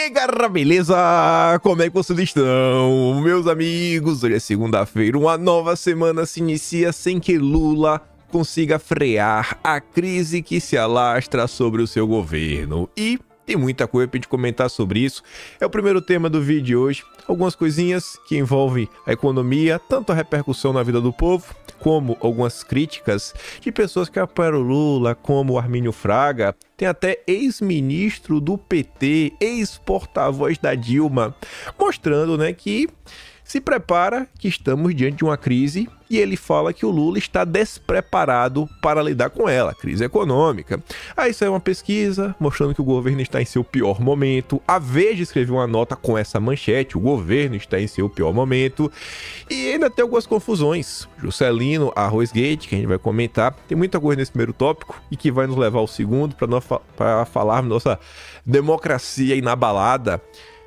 aí, galera, beleza? Como é que vocês estão? Meus amigos, hoje é segunda-feira, uma nova semana se inicia sem que Lula consiga frear a crise que se alastra sobre o seu governo. E tem muita coisa pra gente comentar sobre isso. É o primeiro tema do vídeo de hoje. Algumas coisinhas que envolvem a economia, tanto a repercussão na vida do povo, como algumas críticas de pessoas que apoiaram o Lula, como o Armínio Fraga. Tem até ex-ministro do PT, ex-porta-voz da Dilma, mostrando, né, que se prepara que estamos diante de uma crise e ele fala que o Lula está despreparado para lidar com ela, crise econômica. Aí saiu uma pesquisa mostrando que o governo está em seu pior momento. A Veja escreveu uma nota com essa manchete, o governo está em seu pior momento. E ainda tem algumas confusões. Juscelino, Arrozgate, que a gente vai comentar. Tem muita coisa nesse primeiro tópico e que vai nos levar ao segundo para falarmos nossa democracia inabalada.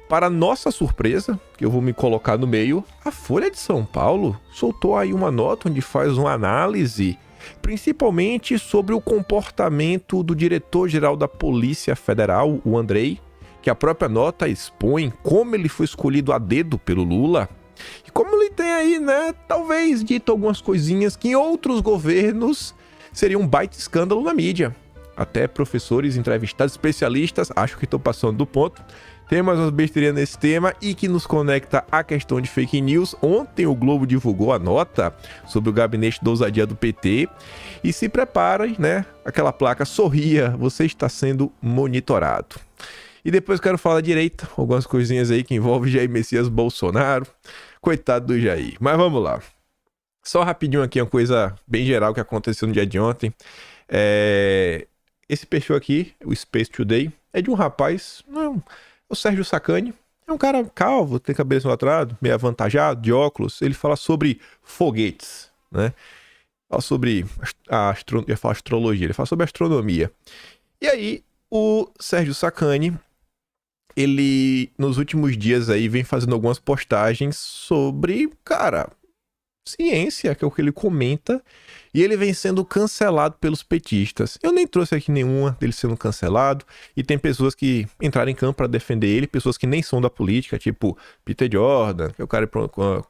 Para nossa surpresa, que eu vou me colocar no meio, a Folha de São Paulo soltou aí uma nota onde faz uma análise, principalmente sobre o comportamento do diretor-geral da Polícia Federal, o Andrei, que a própria nota expõe como ele foi escolhido a dedo pelo Lula, e como ele tem aí, né, talvez dito algumas coisinhas que em outros governos seria um baita escândalo na mídia. Até professores, entrevistados, especialistas, acho que estou passando do ponto. Tem mais umas besteirinhas nesse tema e que nos conecta à questão de fake news. Ontem o Globo divulgou a nota sobre o gabinete da ousadia do PT. E se preparem, né? Aquela placa, sorria, você está sendo monitorado. E depois quero falar direita, algumas coisinhas aí que envolvem Jair Messias Bolsonaro. Coitado do Jair. Mas vamos lá. Só rapidinho aqui, uma coisa bem geral que aconteceu no dia de ontem. Esse perfil aqui, o Space Today, é de um rapaz... O Sérgio Sacani é um cara calvo, tem cabelo latrado, meio avantajado, de óculos. Ele fala sobre foguetes, né? Fala sobre astrologia, ele fala sobre astronomia. E aí, o Sérgio Sacani, ele, nos últimos dias aí, vem fazendo algumas postagens sobre, cara, ciência, que é o que ele comenta, e ele vem sendo cancelado pelos petistas. Eu nem trouxe aqui nenhuma dele sendo cancelado, e tem pessoas que entraram em campo para defender ele, pessoas que nem são da política, tipo Peter Jordan, que é o cara com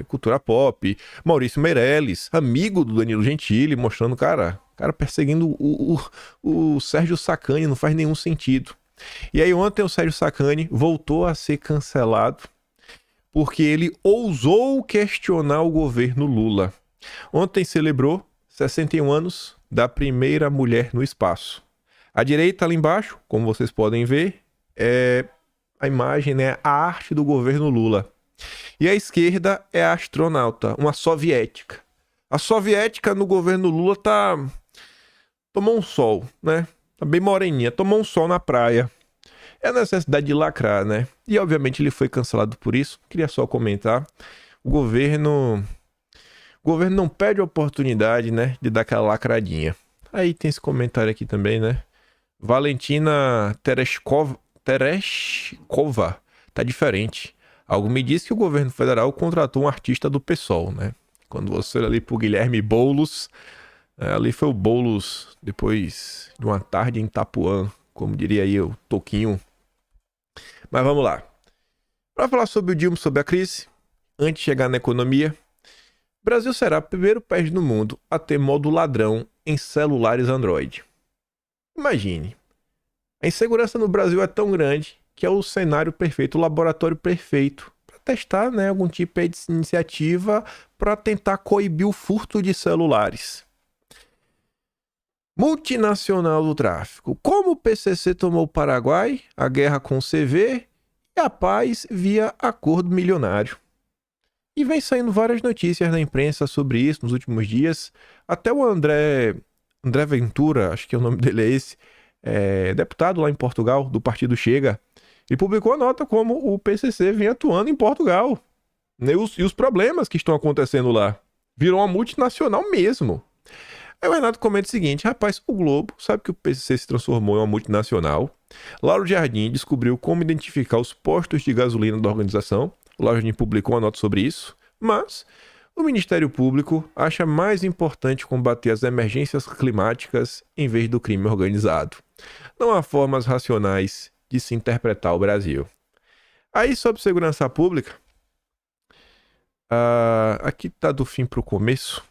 cultura pop, Maurício Meirelles, amigo do Danilo Gentili, mostrando, cara perseguindo o Sérgio Sacani, não faz nenhum sentido. E aí ontem o Sérgio Sacani voltou a ser cancelado, porque ele ousou questionar o governo Lula. Ontem celebrou 61 anos da primeira mulher no espaço. À direita, ali embaixo, como vocês podem ver, é a imagem, né, a arte do governo Lula. E à esquerda é a astronauta, uma soviética. A soviética no governo Lula tomou um sol, né? Tá bem moreninha, tomou um sol na praia. É a necessidade de lacrar, né? E obviamente ele foi cancelado por isso. Queria só comentar. O governo não perde a oportunidade, né, de dar aquela lacradinha. Aí tem esse comentário aqui também, né? Valentina Tereshkova tá diferente. Algo me diz que o governo federal contratou um artista do PSOL, né? Quando você olha ali pro Guilherme Boulos, ali foi o Boulos depois de uma tarde em Itapuã, como diria aí o Toquinho. Mas vamos lá. Para falar sobre o Dilma, sobre a crise, antes de chegar na economia, o Brasil será o primeiro país do mundo a ter modo ladrão em celulares Android. Imagine. A insegurança no Brasil é tão grande que é o cenário perfeito, o laboratório perfeito para testar, né, algum tipo de iniciativa para tentar coibir o furto de celulares. Multinacional do tráfico. Como o PCC tomou o Paraguai, a guerra com o CV e a paz via acordo milionário. E vem saindo várias notícias na imprensa sobre isso nos últimos dias. Até o André Ventura, acho que o nome dele é esse, deputado lá em Portugal, do partido Chega, ele publicou a nota como o PCC vem atuando em Portugal. E os problemas que estão acontecendo lá. Virou uma multinacional mesmo. Aí o Renato comenta o seguinte: rapaz, o Globo sabe que o PCC se transformou em uma multinacional. Lauro Jardim descobriu como identificar os postos de gasolina da organização. O Lauro Jardim publicou uma nota sobre isso. Mas o Ministério Público acha mais importante combater as emergências climáticas em vez do crime organizado. Não há formas racionais de se interpretar o Brasil. Aí, sobre segurança pública, aqui tá do fim pro começo,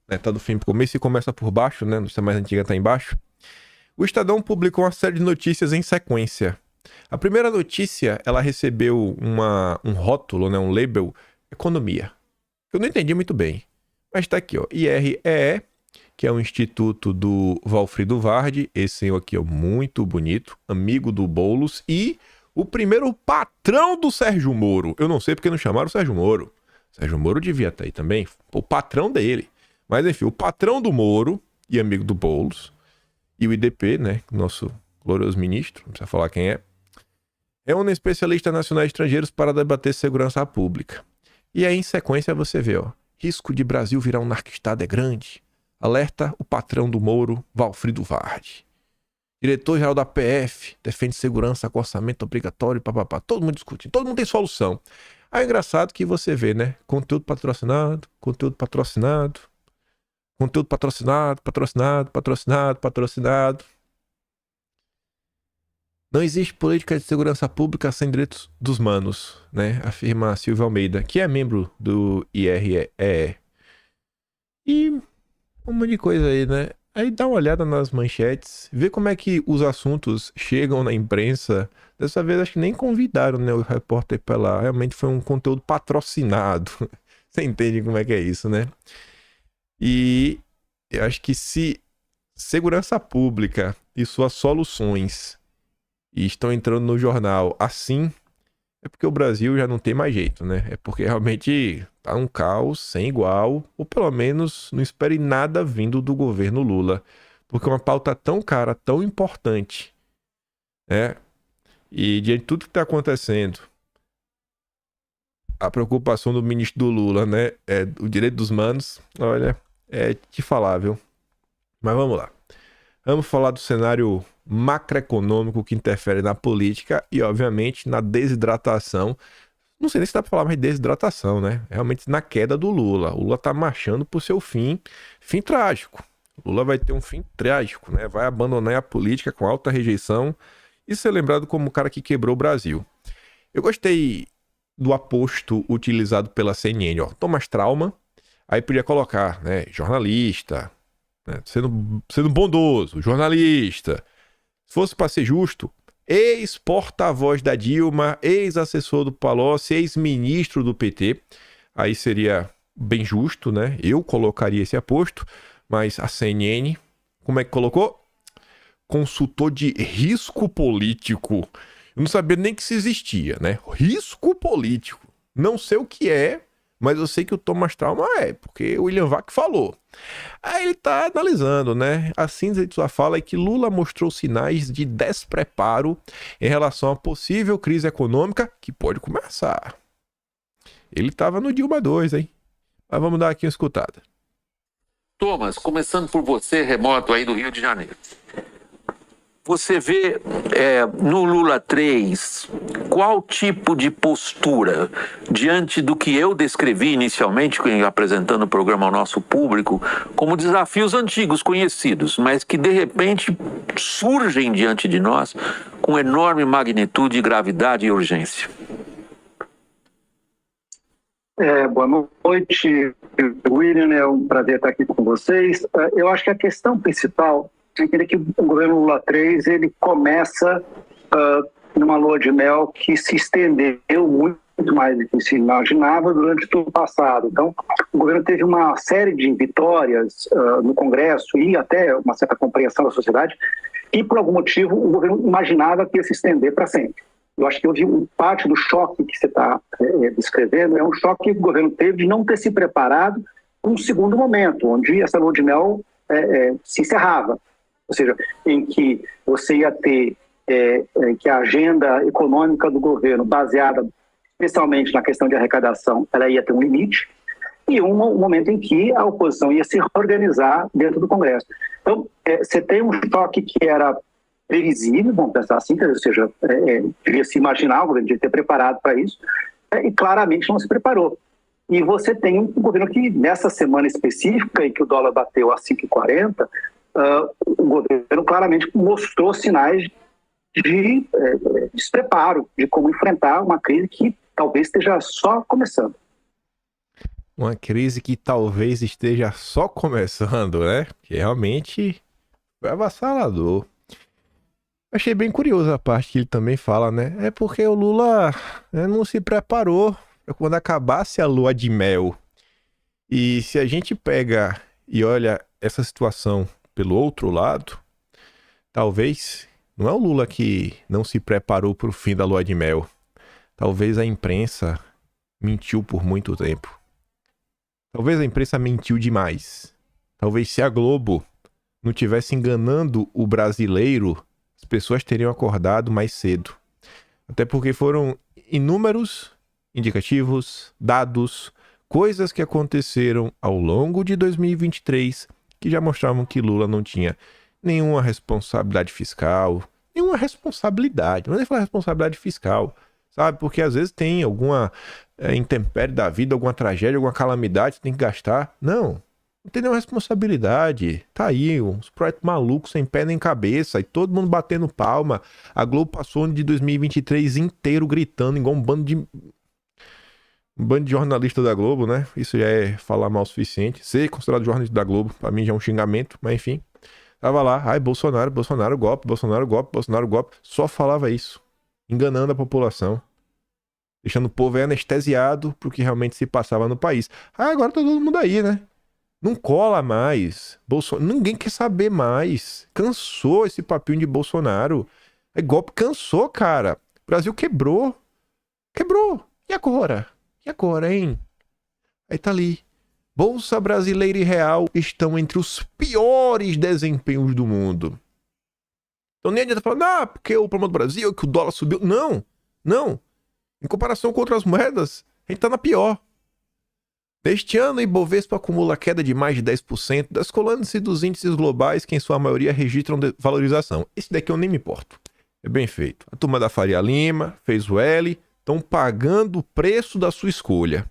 né? Tá do fim pro começo e começa por baixo, né? Notícia mais antiga tá embaixo. O Estadão publicou uma série de notícias em sequência. A primeira notícia, ela recebeu um rótulo, né? Um label, economia. Eu não entendi muito bem, mas tá aqui, ó, IREE, que é o Instituto do Valfrido Vardi, esse senhor aqui é muito bonito, amigo do Boulos, e o primeiro patrão do Sérgio Moro. Eu não sei porque não chamaram o Sérgio Moro. Sérgio Moro devia estar aí também, o patrão dele. Mas enfim, o patrão do Moro e amigo do Boulos, e o IDP, né, nosso glorioso ministro, não precisa falar quem é um especialista nacional e estrangeiros para debater segurança pública. E aí, em sequência, você vê, ó, risco de Brasil virar um narco-estado é grande. Alerta o patrão do Moro, Valfrido Vardi. Diretor-geral da PF defende segurança com orçamento obrigatório, papapá. Todo mundo discute, todo mundo tem solução. Aí é engraçado que você vê, né? Conteúdo patrocinado, conteúdo patrocinado, conteúdo patrocinado, patrocinado, patrocinado, patrocinado. Não existe política de segurança pública sem direitos dos manos, né? Afirma Silvio Almeida, que é membro do IREE. E um monte de coisa aí, né? Aí dá uma olhada nas manchetes, vê como é que os assuntos chegam na imprensa. Dessa vez acho que nem convidaram, né, o repórter pra lá. Realmente foi um conteúdo patrocinado. Você entende como é que é isso, né? E eu acho que se segurança pública e suas soluções estão entrando no jornal assim, é porque o Brasil já não tem mais jeito, né? É porque realmente tá um caos sem igual, ou pelo menos não espere nada vindo do governo Lula. Porque uma pauta tão cara, tão importante, né? E diante de tudo que tá acontecendo, a preocupação do ministro do Lula, né? É o direito dos manos, olha, é te falar, viu? Mas vamos lá. Vamos falar do cenário macroeconômico que interfere na política e, obviamente, na desidratação. Não sei nem se dá pra falar mais de desidratação, né? Realmente na queda do Lula. O Lula tá marchando pro seu fim trágico. O Lula vai ter um fim trágico, né? Vai abandonar a política com alta rejeição e ser lembrado como o cara que quebrou o Brasil. Eu gostei do aposto utilizado pela CNN, ó. Thomas Trauma, aí podia colocar, né? Jornalista, né? Sendo bondoso, jornalista. Se fosse para ser justo, ex-porta-voz da Dilma, ex-assessor do Palocci, ex-ministro do PT, aí seria bem justo, né? Eu colocaria esse aposto, mas a CNN, como é que colocou? Consultor de risco político. Eu não sabia nem que isso existia, né? Risco político. Não sei o que é, mas eu sei que o Thomas Trauma é, porque o William Vac falou. Aí ele tá analisando, né? A síntese de sua fala é que Lula mostrou sinais de despreparo em relação à possível crise econômica que pode começar. Ele tava no Dilma 2, hein? Mas vamos dar aqui uma escutada. Thomas, começando por você, remoto aí do Rio de Janeiro. Você vê no Lula 3 qual tipo de postura diante do que eu descrevi inicialmente, apresentando o programa ao nosso público, como desafios antigos, conhecidos, mas que de repente surgem diante de nós com enorme magnitude, gravidade e urgência? Boa noite, William, é um prazer estar aqui com vocês. Eu acho que a questão principal é entender que o governo Lula 3 ele começa numa lua de mel que se estendeu muito mais do que se imaginava durante todo o passado. Então, o governo teve uma série de vitórias no Congresso e até uma certa compreensão da sociedade, e por algum motivo o governo imaginava que ia se estender para sempre. Eu acho que houve parte do choque que você está descrevendo, é um choque que o governo teve de não ter se preparado para um segundo momento, onde essa lua de mel se encerrava. Ou seja, em que você ia ter que a agenda econômica do governo, baseada especialmente na questão de arrecadação, ela ia ter um limite, e um momento em que a oposição ia se reorganizar dentro do Congresso. Então, você tem um choque que era previsível, vamos pensar assim, ou seja, devia se imaginar, o governo devia ter preparado para isso, e claramente não se preparou. E você tem um governo que, nessa semana específica, em que o dólar bateu a 5,40, o governo claramente mostrou sinais de despreparo, de como enfrentar uma crise que talvez esteja só começando. Uma crise que talvez esteja só começando, né? Que realmente foi avassalador. Achei bem curioso a parte que ele também fala, né? É porque o Lula não se preparou para quando acabasse a lua de mel. E se a gente pega e olha essa situação pelo outro lado, talvez não é o Lula que não se preparou para o fim da lua de mel. Talvez a imprensa mentiu por muito tempo. Talvez a imprensa mentiu demais. Talvez se a Globo não tivesse enganando o brasileiro, as pessoas teriam acordado mais cedo. Até porque foram inúmeros indicativos, dados, coisas que aconteceram ao longo de 2023 que já mostravam que Lula não tinha nenhuma responsabilidade fiscal, nenhuma responsabilidade, não é nem falar responsabilidade fiscal, sabe? Porque às vezes tem alguma intempérie da vida, alguma tragédia, alguma calamidade, tem que gastar. Não tem nenhuma responsabilidade. Tá aí, uns projetos malucos, sem pé nem cabeça, e todo mundo batendo palma. A Globo passou o ano de 2023 inteiro gritando, igual um bando de jornalista da Globo, né? Isso já é falar mal o suficiente. Ser considerado jornalista da Globo, pra mim já é um xingamento, mas enfim. Tava lá, ai, Bolsonaro, golpe, Bolsonaro, golpe. Só falava isso, enganando a população, deixando o povo anestesiado pro que realmente se passava no país. Ah, agora tá todo mundo aí, né? Não cola mais. Ninguém quer saber mais. Cansou esse papinho de Bolsonaro. É golpe, cansou, cara. O Brasil quebrou. Quebrou. E agora? E agora, hein? Aí tá ali. Bolsa Brasileira e Real estão entre os piores desempenhos do mundo. Então nem adianta falar, porque o problema do Brasil é que o dólar subiu. Não. Em comparação com outras moedas, a gente tá na pior. Neste ano, o Ibovespa acumula queda de mais de 10%, descolando-se dos índices globais que, em sua maioria, registram valorização. Esse daqui eu nem me importo. É bem feito. A turma da Faria Lima fez o L, estão pagando o preço da sua escolha.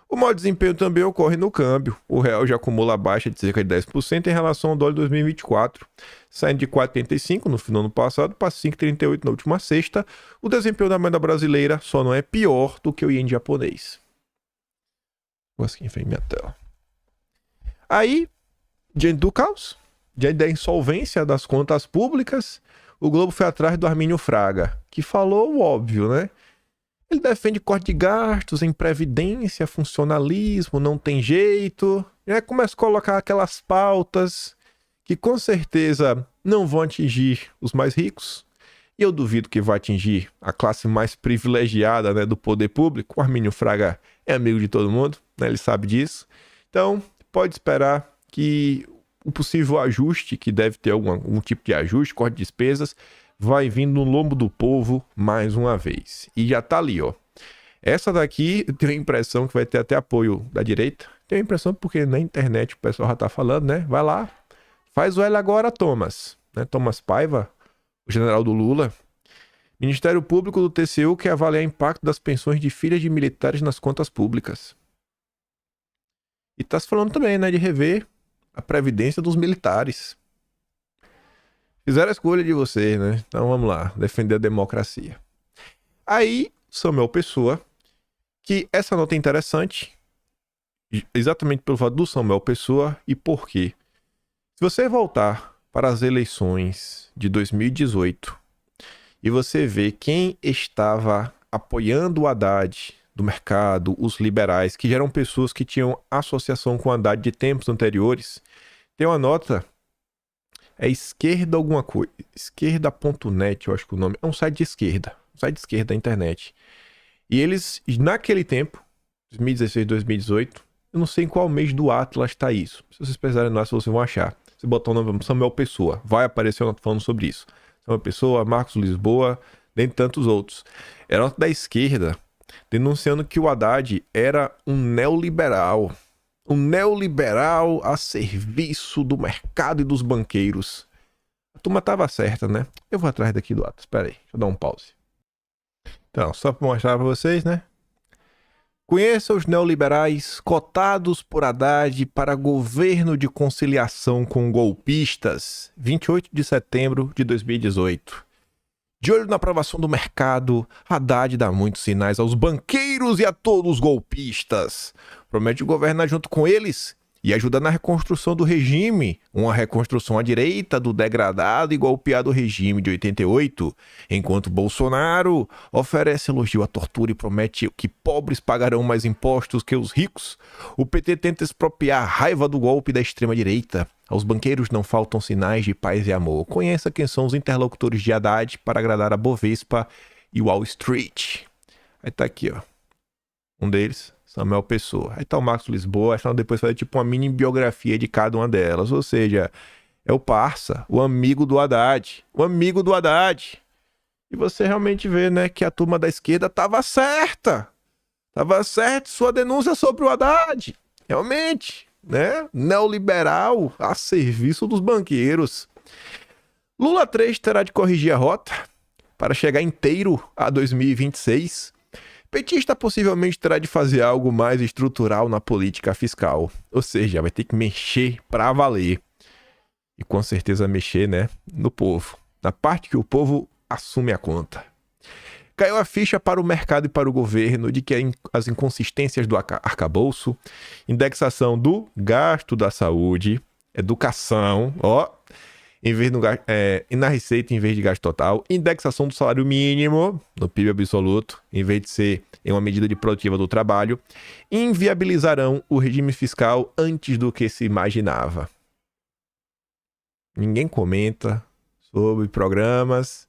O mau desempenho também ocorre no câmbio. O real já acumula baixa de cerca de 10% em relação ao dólar de 2024, saindo de 4,85 no final do ano passado para 5,38 na última sexta. O desempenho da moeda brasileira só não é pior do que o iene japonês. Vou assim em minha tela. Aí, diante do caos, diante da insolvência das contas públicas, o Globo foi atrás do Armínio Fraga, que falou o óbvio, né? Ele defende corte de gastos em previdência, funcionalismo, não tem jeito. E aí começa a colocar aquelas pautas que com certeza não vão atingir os mais ricos. E eu duvido que vai atingir a classe mais privilegiada, né, do poder público. O Armínio Fraga é amigo de todo mundo, né, ele sabe disso. Então, pode esperar que o possível ajuste, que deve ter algum tipo de ajuste, corte de despesas, vai vindo no lombo do povo mais uma vez. E já tá ali, ó. Essa daqui, eu tenho a impressão que vai ter até apoio da direita. Tenho a impressão porque na internet o pessoal já tá falando, né? Vai lá, faz o L agora, Thomas. Né? Thomas Paiva, o general do Lula. Ministério Público do TCU quer avaliar o impacto das pensões de filhas de militares nas contas públicas. E tá se falando também, né, de rever a previdência dos militares. Fizeram a escolha de vocês, né? Então vamos lá, defender a democracia. Aí, Samuel Pessoa, que essa nota é interessante, exatamente pelo fato do Samuel Pessoa e por quê. Se você voltar para as eleições de 2018 e você vê quem estava apoiando o Haddad do mercado, os liberais, que já eram pessoas que tinham associação com o Haddad de tempos anteriores, tem uma nota, é esquerda alguma coisa, esquerda.net, eu acho que o nome, é um site de esquerda da internet. E eles, naquele tempo, 2016, 2018, eu não sei em qual mês do Atlas está isso. Se vocês pesquisarem no Atlas, vocês vão achar. Se botar o nome Samuel Pessoa, vai aparecer uma nota falando sobre isso. Samuel Pessoa, Marcos Lisboa, dentre tantos outros. Era nota da esquerda, denunciando que o Haddad era um neoliberal. Um neoliberal a serviço do mercado e dos banqueiros. A turma tava certa, né? Eu vou atrás daqui do Atlas. Espera aí, deixa eu dar um pause. Então, só para mostrar para vocês, né? Conheça os neoliberais cotados por Haddad para governo de conciliação com golpistas. 28 de setembro de 2018. De olho na aprovação do mercado, Haddad dá muitos sinais aos banqueiros e a todos os golpistas. Promete governar junto com eles e ajudar na reconstrução do regime, uma reconstrução à direita do degradado e golpeado regime de 88, enquanto Bolsonaro oferece elogio à tortura e promete que pobres pagarão mais impostos que os ricos. O PT tenta expropriar a raiva do golpe da extrema-direita. Aos banqueiros não faltam sinais de paz e amor. Conheça quem são os interlocutores de Haddad para agradar a Bovespa e Wall Street. Aí tá aqui, ó. Um deles, Samuel Pessoa. Aí tá o Marcos Lisboa. Acho que depois fazer tipo uma mini biografia de cada uma delas. Ou seja, é o parça, o amigo do Haddad. O amigo do Haddad. E você realmente vê, né, que a turma da esquerda tava certa. Tava certa sua denúncia sobre o Haddad. Realmente, né? Neoliberal a serviço dos banqueiros. Lula 3 terá de corrigir a rota para chegar inteiro a 2026. Petista possivelmente terá de fazer algo mais estrutural na política fiscal. Ou seja, vai ter que mexer para valer. E com certeza mexer, né, no povo. Na parte que o povo assume a conta. Caiu a ficha para o mercado e para o governo de que as inconsistências do arcabouço, indexação do gasto da saúde, educação, em vez do, na receita em vez de gasto total, indexação do salário mínimo no PIB absoluto, em vez de ser em uma medida de produtiva do trabalho, inviabilizarão o regime fiscal antes do que se imaginava. Ninguém comenta sobre programas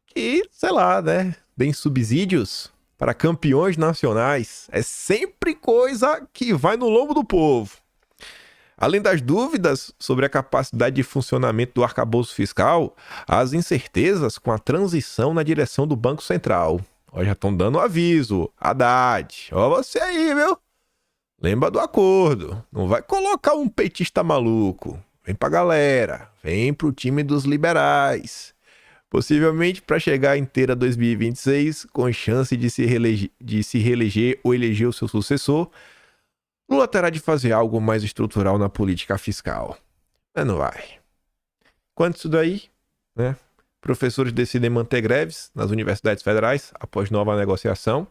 que, sei lá, né, deem subsídios para campeões nacionais. É sempre coisa que vai no lombo do povo. Além das dúvidas sobre a capacidade de funcionamento do arcabouço fiscal, as incertezas com a transição na direção do Banco Central. Já estão dando aviso. Haddad, você aí, viu? Lembra do acordo. Não vai colocar um petista maluco. Vem pra galera. Vem pro time dos liberais. Possivelmente para chegar inteira 2026, com chance de se reeleger ou eleger o seu sucessor, Lula terá de fazer algo mais estrutural na política fiscal. Mas não vai. Quanto isso daí, né? Professores decidem manter greves nas universidades federais após nova negociação.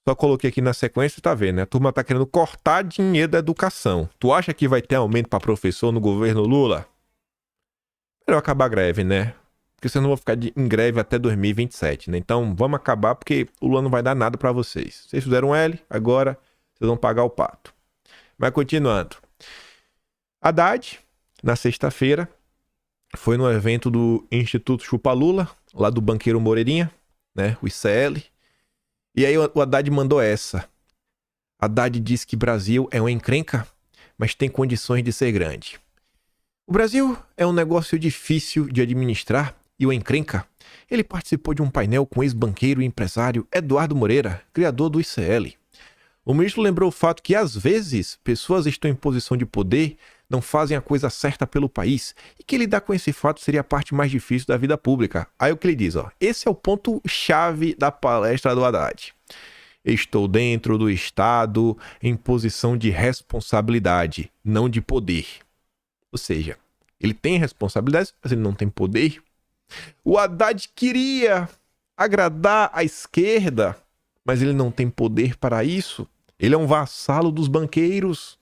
Só coloquei aqui na sequência, tá vendo, né? A turma tá querendo cortar dinheiro da educação. Tu acha que vai ter aumento para professor no governo Lula? Melhor acabar a greve, né? Porque vocês não vão ficar em greve até 2027, né? Então vamos acabar porque o Lula não vai dar nada para vocês. Vocês fizeram um L, agora vocês vão pagar o pato. Mas continuando. Haddad, na sexta-feira, foi no evento do Instituto Chupa Lula, lá do banqueiro Moreirinha, né? O ICL. E aí o Haddad mandou essa. Haddad diz que Brasil é uma encrenca, mas tem condições de ser grande. O Brasil é um negócio difícil de administrar e o encrenca. Ele participou de um painel com o ex-banqueiro e empresário Eduardo Moreira, criador do ICL. O ministro lembrou o fato que, às vezes, pessoas estão em posição de poder, não fazem a coisa certa pelo país, e que lidar com esse fato seria a parte mais difícil da vida pública. Aí o que ele diz, esse é o ponto-chave da palestra do Haddad. Estou dentro do Estado em posição de responsabilidade, não de poder. Ou seja, ele tem responsabilidades, mas ele não tem poder. O Haddad queria agradar a esquerda, mas ele não tem poder para isso. Ele é um vassalo dos banqueiros.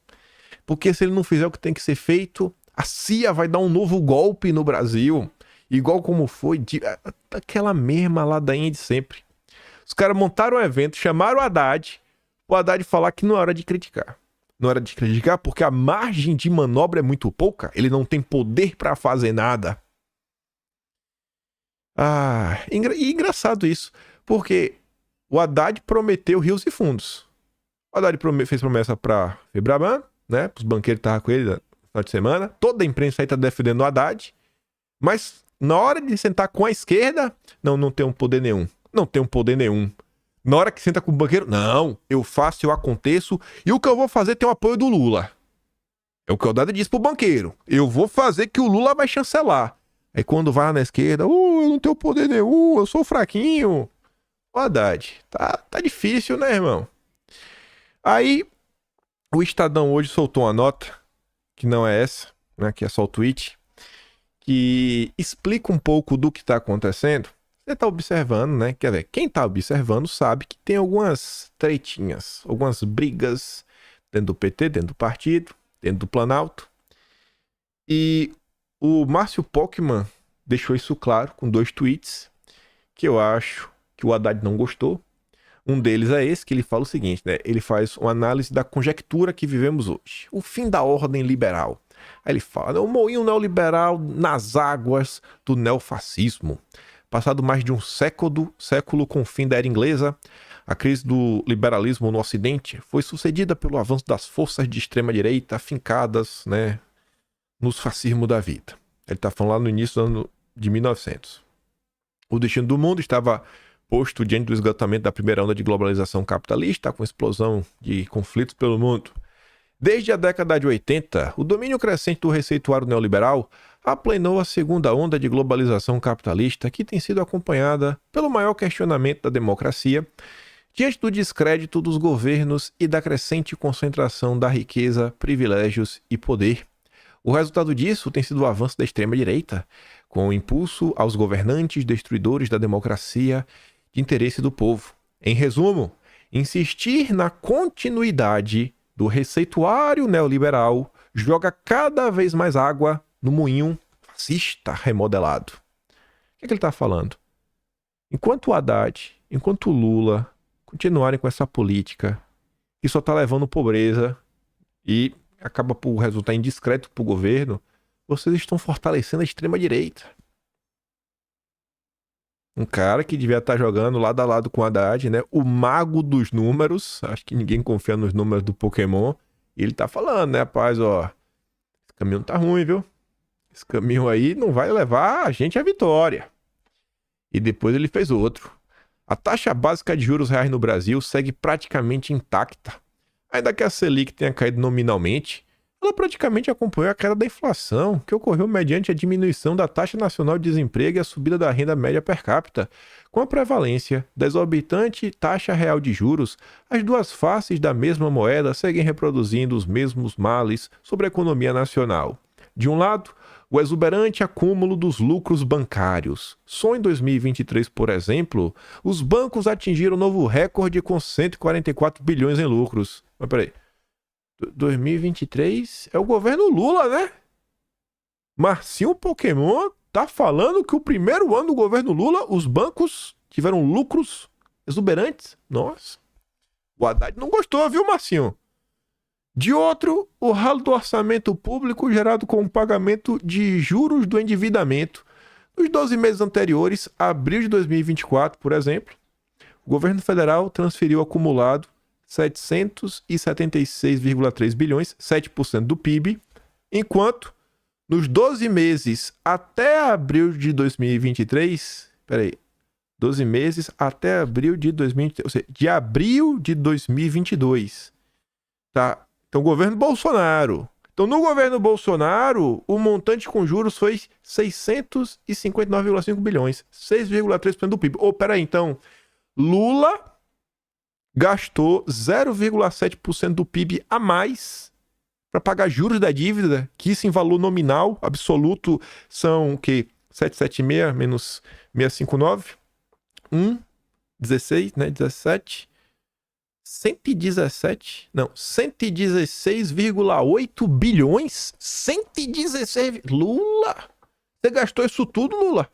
Porque se ele não fizer o que tem que ser feito, a CIA vai dar um novo golpe no Brasil. Igual como foi aquela mesma ladainha de sempre. Os caras montaram um evento, chamaram o Haddad falar que não é hora de criticar. Não era de criticar porque a margem de manobra é muito pouca. Ele não tem poder para fazer nada. E engraçado isso. Porque o Haddad prometeu rios e fundos. O Haddad fez promessa para Febraban, né? Os banqueiros estavam com ele no final de semana. Toda a imprensa aí tá defendendo o Haddad. Mas na hora de sentar com a esquerda, não tem um poder nenhum. Não tem um poder nenhum. Na hora que senta com o banqueiro, não, eu faço, eu aconteço, e o que eu vou fazer tem o apoio do Lula. É o que o Haddad disse pro banqueiro. Eu vou fazer que o Lula vai chancelar. Aí quando vai lá na esquerda, eu não tenho poder nenhum, eu sou fraquinho. O Haddad, tá difícil, né, irmão? Aí, o Estadão hoje soltou uma nota, que não é essa, né, que é só o tweet, que explica um pouco do que tá acontecendo. Você tá observando, né? Quer dizer, quem tá observando sabe que tem algumas tretinhas, algumas brigas dentro do PT, dentro do partido, dentro do Planalto. E o Márcio Pockmann deixou isso claro com 2 tweets que eu acho que o Haddad não gostou. Um deles é esse, que ele fala o seguinte, né? Ele faz uma análise da conjectura que vivemos hoje. O fim da ordem liberal. Aí ele fala, o moinho neoliberal nas águas do neofascismo. Passado mais de um século com o fim da era inglesa, a crise do liberalismo no Ocidente foi sucedida pelo avanço das forças de extrema-direita afincadas, né, nos fascismos da vida. Ele está falando lá no início do ano de 1900. O destino do mundo estava posto diante do esgotamento da primeira onda de globalização capitalista, com explosão de conflitos pelo mundo. Desde a década de 80, o domínio crescente do receituário neoliberal aplanou a segunda onda de globalização capitalista, que tem sido acompanhada pelo maior questionamento da democracia, diante do descrédito dos governos e da crescente concentração da riqueza, privilégios e poder. O resultado disso tem sido o avanço da extrema-direita, com o impulso aos governantes destruidores da democracia de interesse do povo. Em resumo, insistir na continuidade do receituário neoliberal joga cada vez mais água no moinho fascista remodelado. O que ele está falando? Enquanto o Haddad, enquanto o Lula continuarem com essa política que só está levando pobreza e acaba por resultar em descrédito para o governo, vocês estão fortalecendo a extrema-direita. Um cara que devia estar jogando lado a lado com o Haddad, né? O mago dos números. Acho que ninguém confia nos números do Pokémon. E ele tá falando, né, rapaz, ó. Esse caminho tá ruim, viu? Esse caminho aí não vai levar a gente à vitória. E depois ele fez outro. A taxa básica de juros reais no Brasil segue praticamente intacta. Ainda que a Selic tenha caído nominalmente, ela praticamente acompanhou a queda da inflação, que ocorreu mediante a diminuição da taxa nacional de desemprego e a subida da renda média per capita. Com a prevalência da exorbitante taxa real de juros, as duas faces da mesma moeda seguem reproduzindo os mesmos males sobre a economia nacional. De um lado, o exuberante acúmulo dos lucros bancários. Só em 2023, por exemplo, os bancos atingiram um novo recorde com 144 bilhões em lucros. Mas peraí. 2023 é o governo Lula, né? Marcinho Pokémon tá falando que o primeiro ano do governo Lula, os bancos tiveram lucros exuberantes. Nossa. O Haddad não gostou, viu, Marcinho? De outro, o ralo do orçamento público gerado com o pagamento de juros do endividamento. Nos 12 meses anteriores, abril de 2024, por exemplo, o governo federal transferiu acumulado 776,3 bilhões, 7% do PIB, enquanto nos 12 meses até abril de 2023, 12 meses até abril de 2023, ou seja, de abril de 2022, tá? Então, governo Bolsonaro. Então, no governo Bolsonaro, o montante com juros foi 659,5 bilhões, 6,3% do PIB. Peraí, então, Lula gastou 0,7% do PIB a mais para pagar juros da dívida, que isso em valor nominal absoluto são o quê? 776 menos 659? 16, né? 17. 116,8 bilhões? 116. Lula! Você gastou isso tudo, Lula?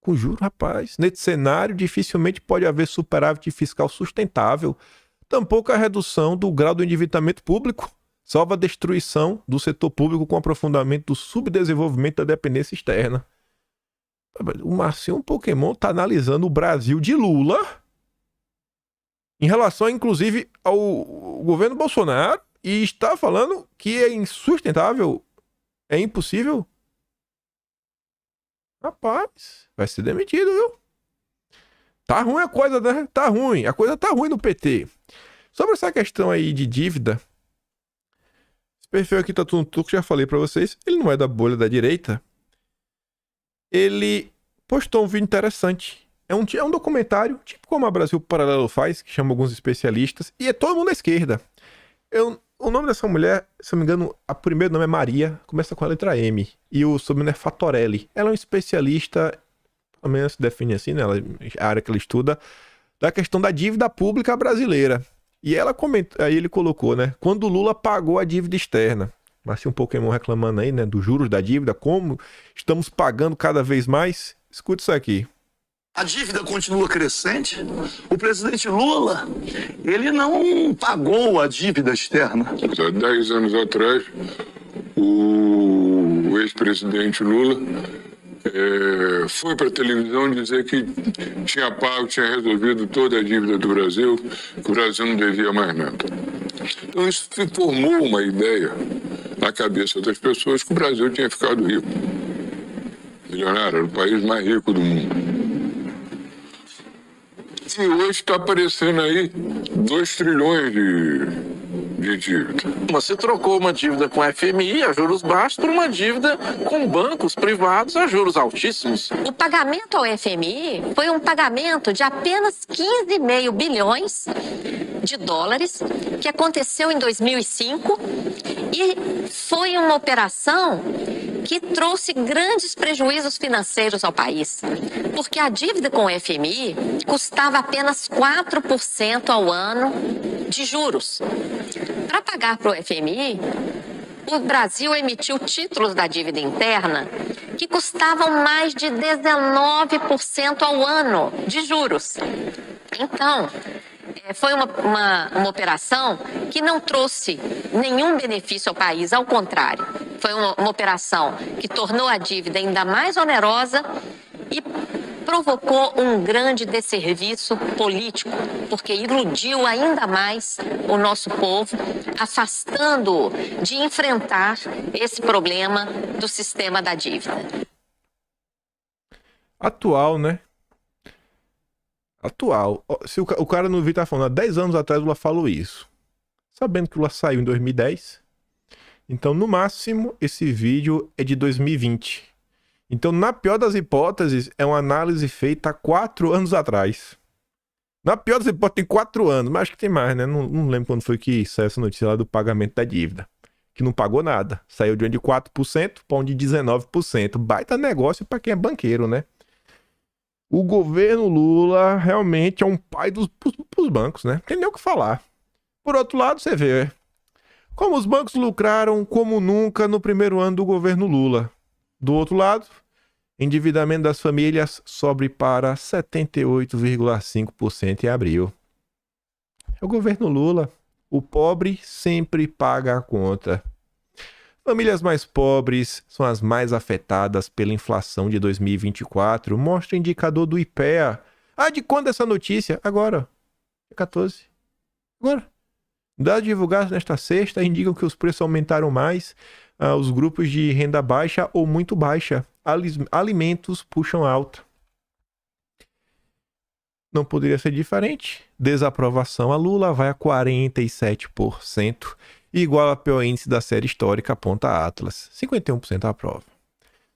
Com juros, rapaz. Nesse cenário, dificilmente pode haver superávit fiscal sustentável. Tampouco a redução do grau do endividamento público salva a destruição do setor público com aprofundamento do subdesenvolvimento da dependência externa. O Marcinho Pokémon está analisando o Brasil de Lula em relação, inclusive, ao governo Bolsonaro e está falando que é insustentável, é impossível. Rapaz, vai ser demitido, viu? Tá ruim a coisa, né? Tá ruim. A coisa tá ruim no PT. Sobre essa questão aí de dívida, esse perfil aqui tá tudo que já falei pra vocês. Ele não é da bolha da direita. Ele postou um vídeo interessante. É um documentário, tipo como a Brasil Paralelo faz, que chama alguns especialistas, e é todo mundo da esquerda. O nome dessa mulher, se eu não me engano, o primeiro nome é Maria, começa com a letra M, e o sobrenome é Fatorelli. Ela é uma especialista pelo menos se define assim, né? A área que ela estuda, da questão da dívida pública brasileira. E ela comentou, aí ele colocou, né? Quando o Lula pagou a dívida externa. Mas tinha um Pokémon reclamando aí, né? Dos juros da dívida, como estamos pagando cada vez mais. Escuta isso aqui. A dívida continua crescente. O presidente Lula, ele não pagou a dívida externa. Há 10 anos atrás, o ex-presidente Lula foi para a televisão dizer que tinha pago, tinha resolvido toda a dívida do Brasil, que o Brasil não devia mais nada. Então isso formou uma ideia na cabeça das pessoas que o Brasil tinha ficado rico. Milionário, era o país mais rico do mundo. E hoje está aparecendo aí 2 trilhões de dívida. Você trocou uma dívida com a FMI a juros baixos por uma dívida com bancos privados a juros altíssimos. O pagamento ao FMI foi um pagamento de apenas 15,5 bilhões de dólares, que aconteceu em 2005, e foi uma operação que trouxe grandes prejuízos financeiros ao país, porque a dívida com o FMI custava apenas 4% ao ano de juros. Para pagar para o FMI, o Brasil emitiu títulos da dívida interna que custavam mais de 19% ao ano de juros. Então, foi uma operação que não trouxe nenhum benefício ao país, ao contrário. Foi uma operação que tornou a dívida ainda mais onerosa e provocou um grande desserviço político, porque iludiu ainda mais o nosso povo, afastando-o de enfrentar esse problema do sistema da dívida. Atual, né? Atual. Se o cara no vídeo tá falando, há 10 anos atrás o Lula falou isso. Sabendo que o Lula saiu em 2010. Então, no máximo, esse vídeo é de 2020. Então, na pior das hipóteses, é uma análise feita há 4 anos atrás. Na pior das hipóteses, tem 4 anos, mas acho que tem mais, né? Não lembro quando foi que saiu essa notícia lá do pagamento da dívida. Que não pagou nada. Saiu de onde de 4% para onde de 19%. Baita negócio para quem é banqueiro, né? O governo Lula realmente é um pai pros bancos, né? Não tem nem o que falar. Por outro lado, você vê como os bancos lucraram como nunca no primeiro ano do governo Lula. Do outro lado, endividamento das famílias sobe para 78,5% em abril. É o governo Lula. O pobre sempre paga a conta. Famílias mais pobres são as mais afetadas pela inflação de 2024, mostra o indicador do IPEA. Ah, de quando essa notícia? Agora. É 14. Agora. Dados divulgados nesta sexta indicam que os preços aumentaram mais. Os grupos de renda baixa ou muito baixa. Alimentos puxam alta. Não poderia ser diferente. Desaprovação a Lula vai a 47%. Igual ao pior índice da série histórica, aponta a Atlas. 51% aprova.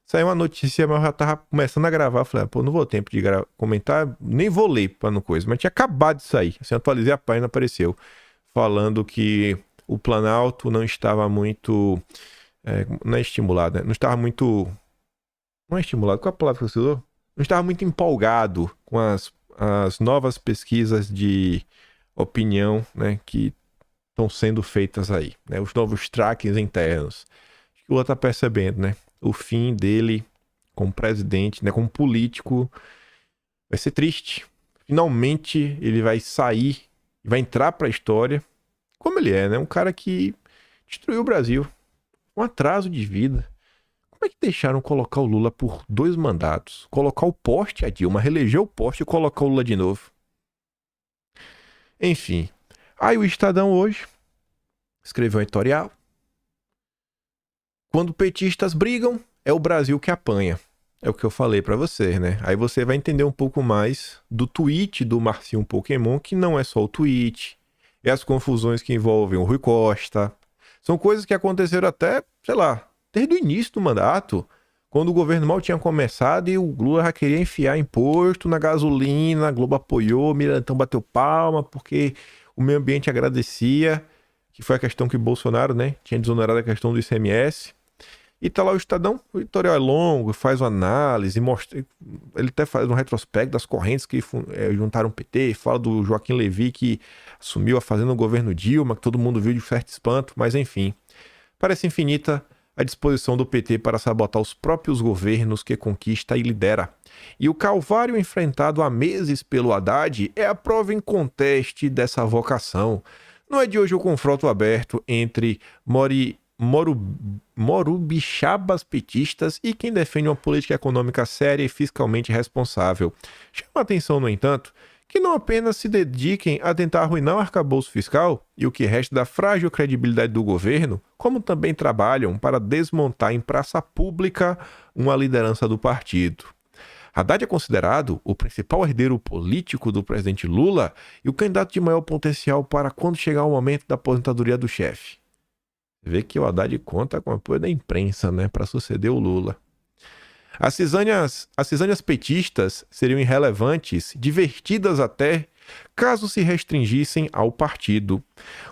Saiu uma notícia, mas eu já tava começando a gravar. Falei, pô, não vou ter tempo de comentar, nem vou ler pra não coisa. Mas tinha acabado de sair. Assim, atualizei a página, apareceu. Falando que o Planalto não estava muito... não é estimulado, né? Não estava muito... Não é estimulado, qual é a palavra que você usou? Não estava muito empolgado com as novas pesquisas de opinião, né? Que estão sendo feitas aí, né? Os novos trackings internos. Acho que o Lula tá percebendo, né? O fim dele como presidente, né? Como político vai ser triste. Finalmente ele vai sair, vai entrar para a história como ele é, né? Um cara que destruiu o Brasil. Um atraso de vida. Como é que deixaram colocar o Lula por 2 mandatos? Colocar o poste, a Dilma reeleger o poste e colocar o Lula de novo. Enfim. Aí o Estadão hoje escreveu um editorial. Quando petistas brigam, é o Brasil que apanha. É o que eu falei pra você, né? Aí você vai entender um pouco mais do tweet do Marcinho Pokémon, que não é só o tweet. É as confusões que envolvem o Rui Costa. São coisas que aconteceram até, sei lá, desde o início do mandato. Quando o governo mal tinha começado e o Lula já queria enfiar imposto na gasolina, a Globo apoiou, Mirantão bateu palma, porque o meio ambiente agradecia, que foi a questão que Bolsonaro, né, tinha desonerado a questão do ICMS. E tá lá o Estadão, o editorial é longo, faz uma análise, mostra, ele até faz um retrospecto das correntes que juntaram o PT, fala do Joaquim Levy que assumiu a fazenda no governo Dilma, que todo mundo viu de certo espanto, mas enfim. Parece infinita a disposição do PT para sabotar os próprios governos que conquista e lidera. E o calvário enfrentado há meses pelo Haddad é a prova inconteste dessa vocação. Não é de hoje o confronto aberto entre morubixabas petistas e quem defende uma política econômica séria e fiscalmente responsável. Chama a atenção, no entanto, que não apenas se dediquem a tentar arruinar o arcabouço fiscal e o que resta da frágil credibilidade do governo, como também trabalham para desmontar em praça pública uma liderança do partido. Haddad é considerado o principal herdeiro político do presidente Lula e o candidato de maior potencial para quando chegar o momento da aposentadoria do chefe. Você vê que o Haddad conta com o apoio da imprensa, né, para suceder o Lula. As cisâneas petistas seriam irrelevantes, divertidas até, caso se restringissem ao partido.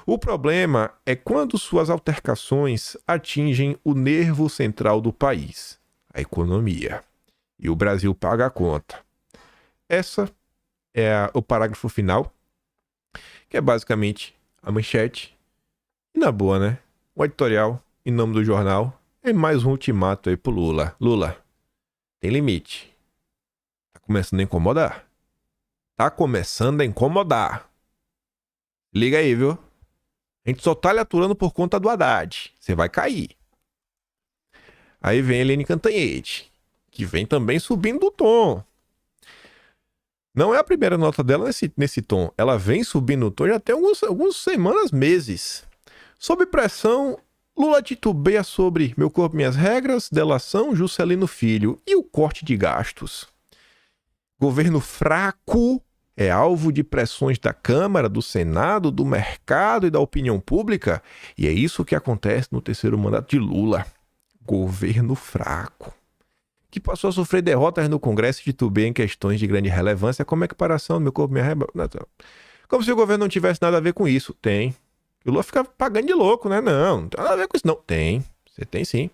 O problema é quando suas altercações atingem o nervo central do país, a economia. E o Brasil paga a conta. Essa é o parágrafo final, que é basicamente a manchete. E na boa, né? O editorial, em nome do jornal, é mais um ultimato aí pro Lula. Lula, tem limite. Tá começando a incomodar. Tá começando a incomodar. Liga aí, viu? A gente só tá lhe aturando por conta do Haddad. Você vai cair. Aí vem a Helene Cantanhede, que vem também subindo o tom. Não é a primeira nota dela nesse tom. Ela vem subindo o tom já tem algumas semanas, meses. Sob pressão, Lula titubeia sobre Meu Corpo, Minhas Regras, delação, Juscelino Filho e o corte de gastos. Governo fraco é alvo de pressões da Câmara, do Senado, do mercado e da opinião pública. E é isso que acontece no terceiro mandato de Lula. Governo fraco, que passou a sofrer derrotas no Congresso e titubeia em questões de grande relevância, como a equiparação do Meu Corpo, Minhas Regras. Como se o governo não tivesse nada a ver com isso. Tem. O Lula fica pagando de louco, né? Não tem nada a ver com isso. Não, tem. Você tem sim.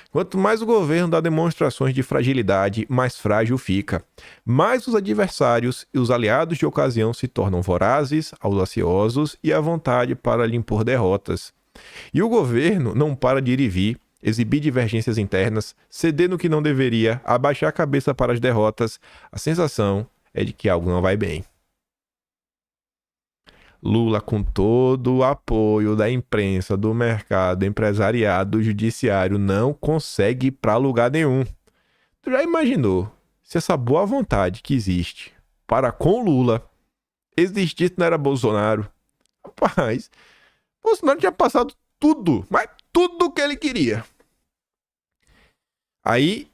Quanto mais o governo dá demonstrações de fragilidade, mais frágil fica. Mais os adversários e os aliados de ocasião se tornam vorazes, audaciosos e à vontade para lhe impor derrotas. E o governo não para de ir e vir, exibir divergências internas, ceder no que não deveria, abaixar a cabeça para as derrotas. A sensação é de que algo não vai bem. Lula, com todo o apoio da imprensa, do mercado, empresariado, do judiciário, não consegue ir para lugar nenhum. Tu já imaginou se essa boa vontade que existe para com Lula existisse não era Bolsonaro? Rapaz, Bolsonaro tinha passado tudo, mas tudo que ele queria. Aí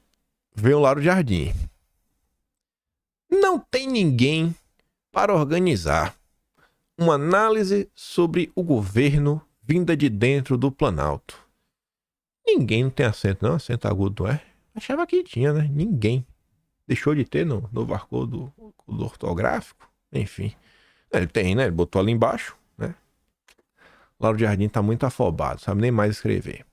vem o Lauro Jardim. Não tem ninguém para organizar uma análise sobre o governo vinda de dentro do Planalto. Ninguém não tem acento, não? Acento agudo, não é? Achava que tinha, né? Ninguém. Deixou de ter no novo acordo do ortográfico. Enfim. Ele tem, né? Ele botou ali embaixo, né? Lauro Jardim tá muito afobado, sabe nem mais escrever.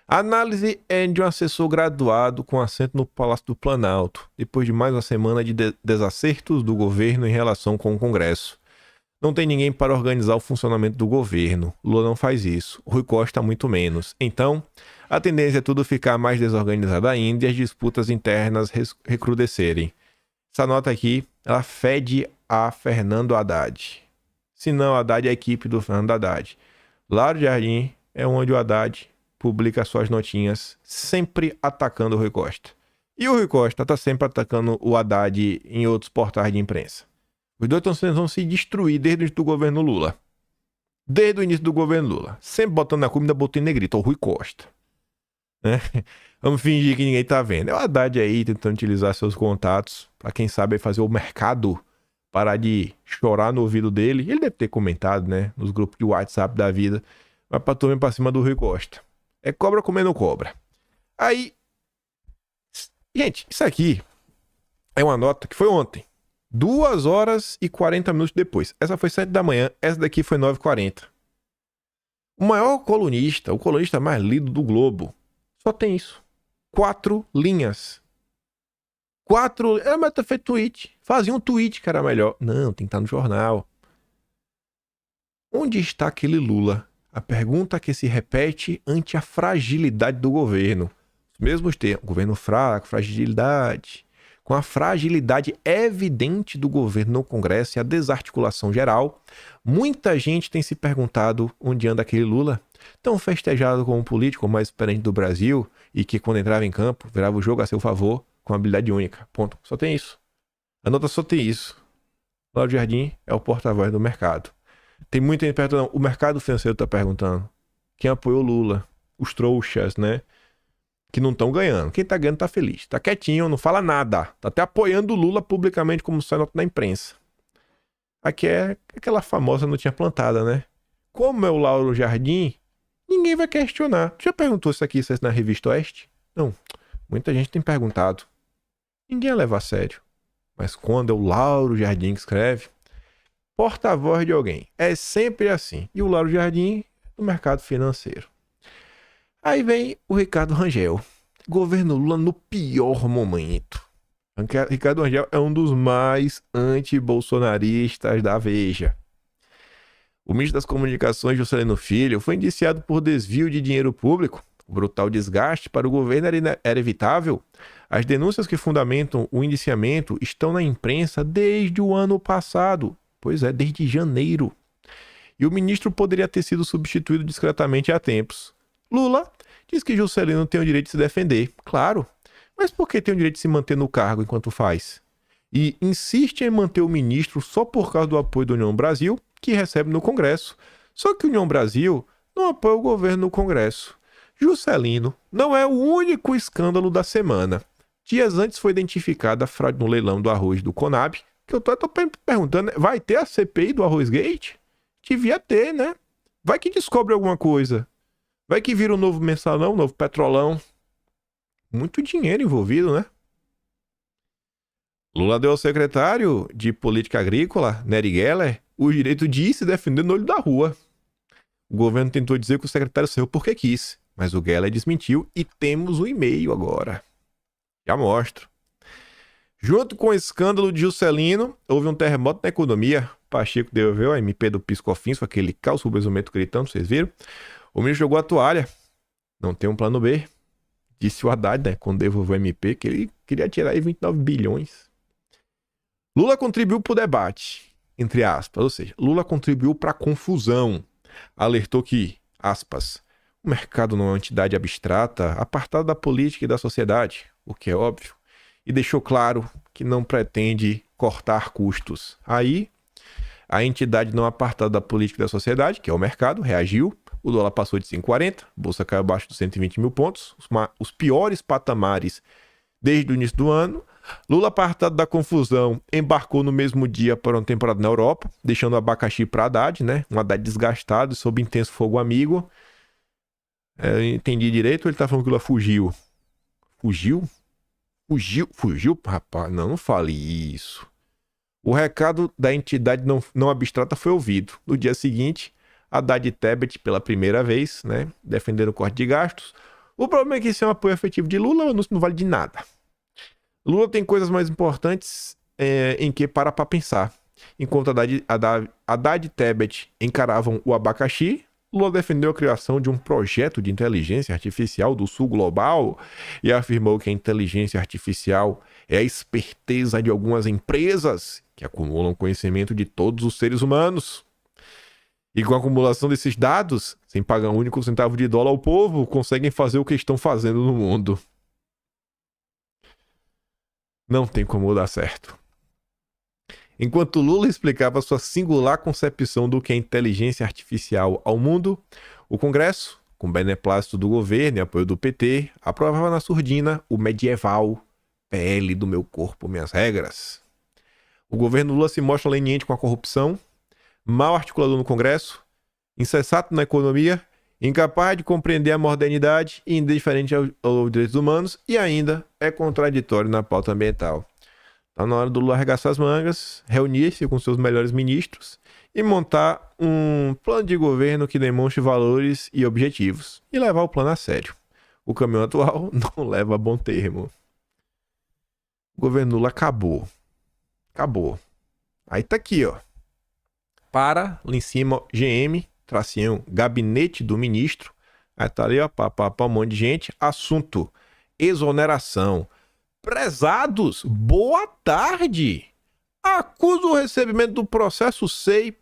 A análise é de um assessor graduado com assento no Palácio do Planalto, depois de mais uma semana de desacertos do governo em relação com o Congresso. Não tem ninguém para organizar o funcionamento do governo. Lula não faz isso. Rui Costa muito menos. Então, a tendência é tudo ficar mais desorganizado ainda e as disputas internas recrudescerem. Essa nota aqui, ela fede a Fernando Haddad. Se não, Haddad é a equipe do Fernando Haddad. Lauro Jardim é onde o Haddad publica suas notinhas, sempre atacando o Rui Costa. E o Rui Costa está sempre atacando o Haddad em outros portais de imprensa. Os dois estão tentando se destruir desde o início do governo Lula. Desde o início do governo Lula. Sempre botando na comida, botando em negrito. O Rui Costa. Né? Vamos fingir que ninguém tá vendo. É o Haddad aí tentando utilizar seus contatos para quem sabe fazer o mercado parar de chorar no ouvido dele. Ele deve ter comentado, né? Nos grupos de WhatsApp da vida. Mas pra tomar pra cima do Rui Costa. É cobra comendo cobra. Aí... Gente, isso aqui é uma nota que foi ontem. 2 horas e 40 minutos depois. Essa foi 7 da manhã, essa daqui foi 9h40. O maior colunista, o colunista mais lido do Globo, Só tem isso. 4 linhas. 4... mas tá feito tweet. Fazia um tweet que era melhor. Não, tem que estar no jornal. Onde está aquele Lula? A pergunta que se repete ante a fragilidade do governo. Os mesmos termos. Governo fraco, fragilidade. Com a fragilidade evidente do governo no Congresso e a desarticulação geral, muita gente tem se perguntado onde anda aquele Lula, tão festejado como político mais experiente do Brasil e que quando entrava em campo, virava o jogo a seu favor com habilidade única. Ponto. Só tem isso. A nota só tem isso. Lauro Jardim é o porta-voz do mercado. Tem muita gente perguntando, o mercado financeiro está perguntando, quem apoiou Lula? Os trouxas, né? Que não estão ganhando. Quem tá ganhando tá feliz. Tá quietinho, não fala nada. Tá até apoiando o Lula publicamente, como sai nota na imprensa. Aqui é aquela famosa notinha plantada, né? Como é o Lauro Jardim, ninguém vai questionar. Tu já perguntou isso aqui na Revista Oeste? Não. Muita gente tem perguntado. Ninguém leva a sério. Mas quando é o Lauro Jardim que escreve, porta-voz de alguém. É sempre assim. E o Lauro Jardim no mercado financeiro. Aí vem o Ricardo Rangel. Governo Lula no pior momento. Ricardo Rangel é um dos mais anti-bolsonaristas da Veja. O ministro das Comunicações, Juscelino Filho, foi indiciado por desvio de dinheiro público. O brutal desgaste para o governo era evitável. As denúncias que fundamentam o indiciamento estão na imprensa desde o ano passado. Pois é, desde janeiro. E o ministro poderia ter sido substituído discretamente há tempos. Lula diz que Juscelino tem o direito de se defender. Claro, mas por que tem o direito de se manter no cargo enquanto faz? E insiste em manter o ministro só por causa do apoio da União Brasil, que recebe no Congresso. Só que a União Brasil não apoia o governo no Congresso. Juscelino não é o único escândalo da semana. Dias antes foi identificada a fraude no leilão do arroz do Conab, que eu tô perguntando, vai ter a CPI do Arroz Gate? Devia ter, né? Vai que descobre alguma coisa. Vai que vira um novo mensalão, um novo petrolão. Muito dinheiro envolvido, né? Lula deu ao secretário de Política Agrícola, Nery Geller, o direito de ir se defender no olho da rua. O governo tentou dizer que o secretário saiu porque quis, mas o Geller desmentiu e temos o e-mail agora. Já mostro. Junto com o escândalo de Juscelino, houve um terremoto na economia. Pacheco devolveu a MP do PIS/COFINS, com aquele caos sobre o isolamento gritando, vocês viram? O ministro jogou a toalha. Não tem um plano B. Disse o Haddad, né, quando devolveu o MP, que ele queria tirar aí 29 bilhões. Lula contribuiu para o debate, entre aspas. Ou seja, Lula contribuiu para a confusão. Alertou que, aspas, o mercado não é uma entidade abstrata, apartada da política e da sociedade, o que é óbvio. E deixou claro que não pretende cortar custos. Aí, a entidade não apartada da política e da sociedade, que é o mercado, reagiu. O dólar passou de 5,40, a bolsa caiu abaixo dos 120 mil pontos, os piores patamares desde o início do ano. Lula, apartado da confusão, embarcou no mesmo dia para uma temporada na Europa, deixando o abacaxi para Haddad, né? Um Haddad desgastado, sob intenso fogo amigo. Entendi direito, ele tá falando que Lula fugiu. Fugiu? Fugiu? Rapaz, não fale isso. O recado da entidade não abstrata foi ouvido. No dia seguinte, Haddad e Tebet, pela primeira vez, né, defendendo o corte de gastos. O problema é que isso é um apoio efetivo de Lula, o anúncio não vale de nada. Lula tem coisas mais importantes em que para pensar. Enquanto Haddad e Tebet encaravam o abacaxi, Lula defendeu a criação de um projeto de inteligência artificial do Sul Global e afirmou que a inteligência artificial é a esperteza de algumas empresas que acumulam conhecimento de todos os seres humanos. E com a acumulação desses dados, sem pagar um único centavo de dólar ao povo, conseguem fazer o que estão fazendo no mundo. Não tem como dar certo. Enquanto Lula explicava sua singular concepção do que é inteligência artificial ao mundo, o Congresso, com beneplácito do governo e apoio do PT, aprovava na surdina o medieval PL do meu corpo, minhas regras. O governo Lula se mostra leniente com a corrupção, mal articulador no Congresso, insensato na economia, incapaz de compreender a modernidade e indiferente aos direitos humanos e ainda é contraditório na pauta ambiental. Está na hora do Lula arregaçar as mangas, reunir-se com seus melhores ministros e montar um plano de governo que demonstre valores e objetivos e levar o plano a sério. O caminho atual não leva a bom termo. O governo Lula acabou. Acabou. Aí tá aqui, ó. Para, lá em cima, GM, tracinho, gabinete do ministro. Aí tá ali, ó, um monte de gente. Assunto, exoneração. Prezados, boa tarde. Acuso o recebimento do processo SEI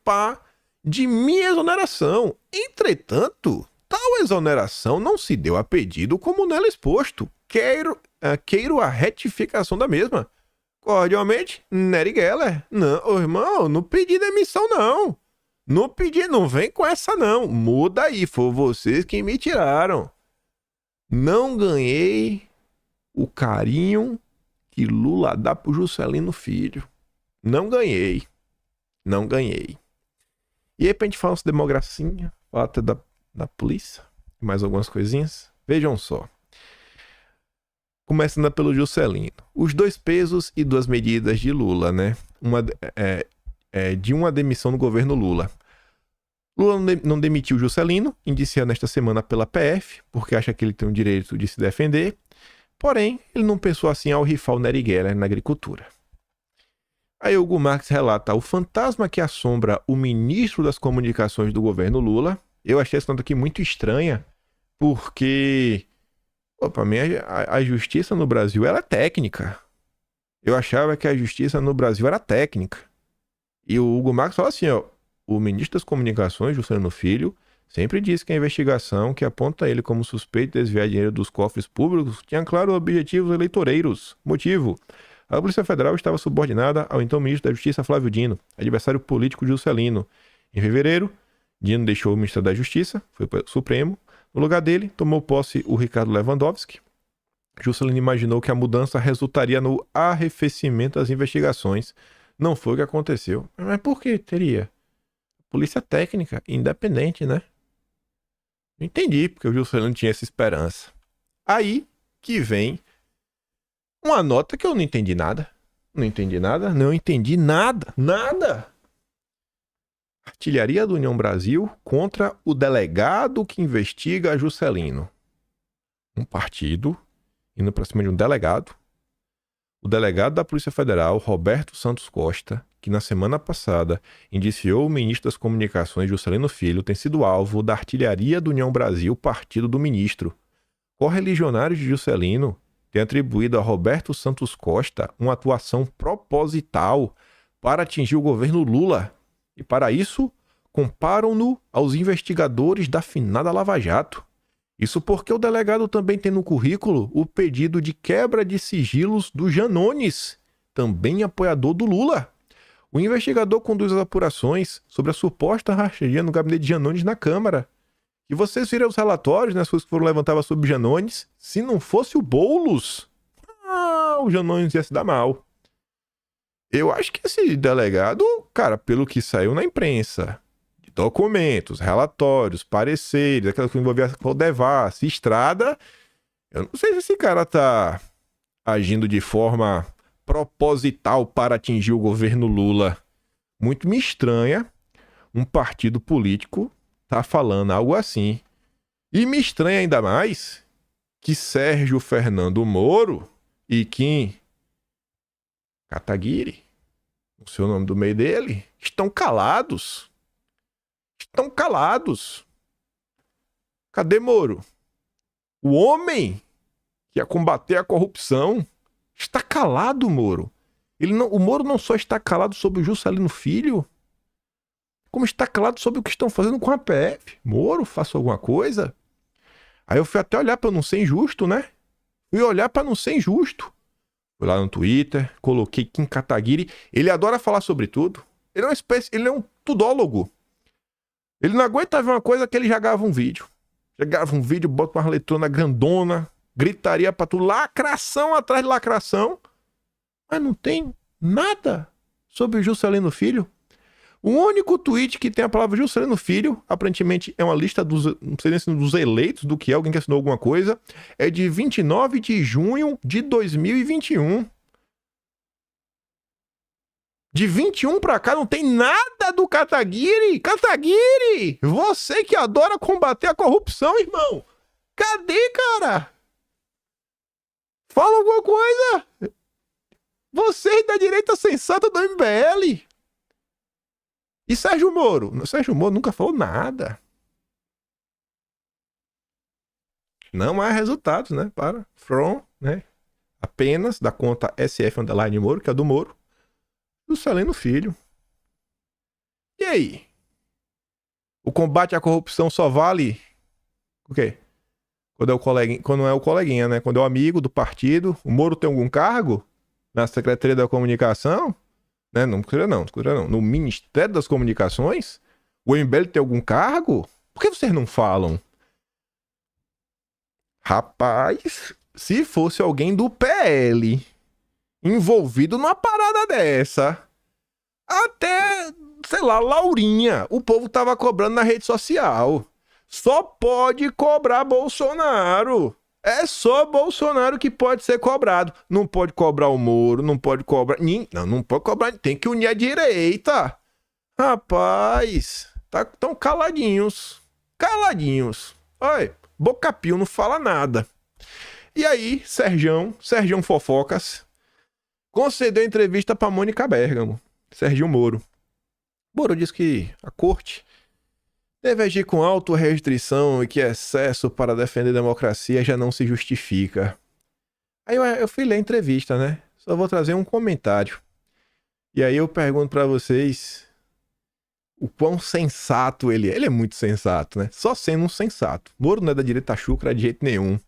de minha exoneração. Entretanto, tal exoneração não se deu a pedido como nela exposto. Queiro a retificação da mesma. Cordialmente, Nery Geller. Não, irmão, não pedi demissão, não. Não pedi, não vem com essa, não. Muda aí, foi vocês que me tiraram. Não ganhei o carinho que Lula dá pro Juscelino Filho. Não ganhei. Não ganhei. E aí, pra gente falar uma democracia, falar até da polícia, mais algumas coisinhas. Vejam só. Começando pelo Juscelino. Os 2 pesos e 2 medidas de Lula, né? De uma demissão no governo Lula. Lula não demitiu Juscelino, indiciado nesta semana pela PF, porque acha que ele tem o direito de se defender. Porém, ele não pensou assim ao rifar o Nery Geller na agricultura. Aí Hugo Marques relata o fantasma que assombra o ministro das comunicações do governo Lula. Eu achei essa nota aqui muito estranha, porque para mim a justiça no Brasil ela é técnica. Eu achava que a justiça no Brasil era técnica. E o Hugo Marques fala assim, ó, o ministro das comunicações, Juscelino Filho, sempre disse que a investigação que aponta ele como suspeito de desviar dinheiro dos cofres públicos tinha claro objetivos eleitoreiros. Motivo: a Polícia Federal estava subordinada ao então ministro da Justiça, Flávio Dino, adversário político de Juscelino. Em fevereiro, Dino deixou o Ministério da Justiça, foi para o Supremo. No lugar dele, tomou posse o Ricardo Lewandowski. Juscelino imaginou que a mudança resultaria no arrefecimento das investigações. Não foi o que aconteceu. Mas por que teria? Polícia técnica, independente, né? Não entendi porque o Juscelino tinha essa esperança. Aí que vem uma nota que eu não entendi nada. Não entendi nada. Nada. Artilharia do União Brasil contra o delegado que investiga Juscelino. Um partido indo para cima de um delegado. O delegado da Polícia Federal, Roberto Santos Costa, que na semana passada indiciou o ministro das Comunicações, Juscelino Filho, tem sido alvo da artilharia do União Brasil, partido do ministro. Correligionários de Juscelino têm atribuído a Roberto Santos Costa uma atuação proposital para atingir o governo Lula. E para isso, comparam-no aos investigadores da finada Lava Jato. Isso porque o delegado também tem no currículo o pedido de quebra de sigilos do Janones, também apoiador do Lula. O investigador conduz as apurações sobre a suposta rachadinha no gabinete de Janones na Câmara. E vocês viram os relatórios, né, as coisas que foram levantadas sobre Janones. Se não fosse o Boulos, o Janones ia se dar mal. Eu acho que esse delegado, cara, pelo que saiu na imprensa, de documentos, relatórios, pareceres, aquela que envolvia Codevasf, Estrada, eu não sei se esse cara tá agindo de forma proposital para atingir o governo Lula. Muito me estranha um partido político tá falando algo assim. E me estranha ainda mais que Sérgio Fernando Moro e Kim Kataguiri, o seu nome do meio dele, estão calados. Estão calados. Cadê Moro? O homem que ia combater a corrupção está calado, Moro. O Moro não só está calado sobre o Juscelino Filho, como está calado sobre o que estão fazendo com a PF. Moro, faça alguma coisa. Aí eu fui até olhar para não ser injusto, né? Fui olhar para não ser injusto. Fui lá no Twitter, coloquei Kim Kataguiri. Ele adora falar sobre tudo. Ele é um tudólogo. Ele não aguenta ver uma coisa que ele já grava um vídeo. Já grava um vídeo, bota uma letrona grandona, gritaria pra tudo, lacração atrás de lacração. Mas não tem nada sobre o Juscelino Filho. O único tweet que tem a palavra Juscelino Filho, aparentemente é uma lista dos, não sei nem se dos eleitos, do que é, alguém que assinou alguma coisa, é de 29 de junho de 2021. De 21 pra cá não tem nada do Kataguiri. Kataguiri, você que adora combater a corrupção, irmão. Cadê, cara? Fala alguma coisa. Vocês da direita sensata do MBL. E Sérgio Moro? Sérgio Moro nunca falou nada. Não há resultados, né? Para From, né? Apenas da conta SF_Moro, que é do Moro, do Celino Filho. E aí? O combate à corrupção só vale o quê? Quando não é o coleguinha, né? Quando é o amigo do partido. O Moro tem algum cargo na Secretaria da Comunicação? Né? Não escura não. No Ministério das Comunicações? O MBL tem algum cargo? Por que vocês não falam? Rapaz, se fosse alguém do PL envolvido numa parada dessa, até, sei lá, Laurinha, o povo tava cobrando na rede social. Só pode cobrar Bolsonaro. É só Bolsonaro que pode ser cobrado. Não pode cobrar o Moro, não pode cobrar... Não pode cobrar, tem que unir a direita. Rapaz, tão caladinhos. Olha, Bocapio não fala nada. E aí, Sergião Fofocas, concedeu entrevista pra Mônica Bergamo, Serginho Moro. Moro diz que a corte deve agir com autorrestrição e que excesso para defender a democracia já não se justifica. Aí eu fui ler a entrevista, né? Só vou trazer um comentário. E aí eu pergunto pra vocês o quão sensato ele é. Ele é muito sensato, né? Só sendo um sensato. Moro não é da direita chucra de jeito nenhum.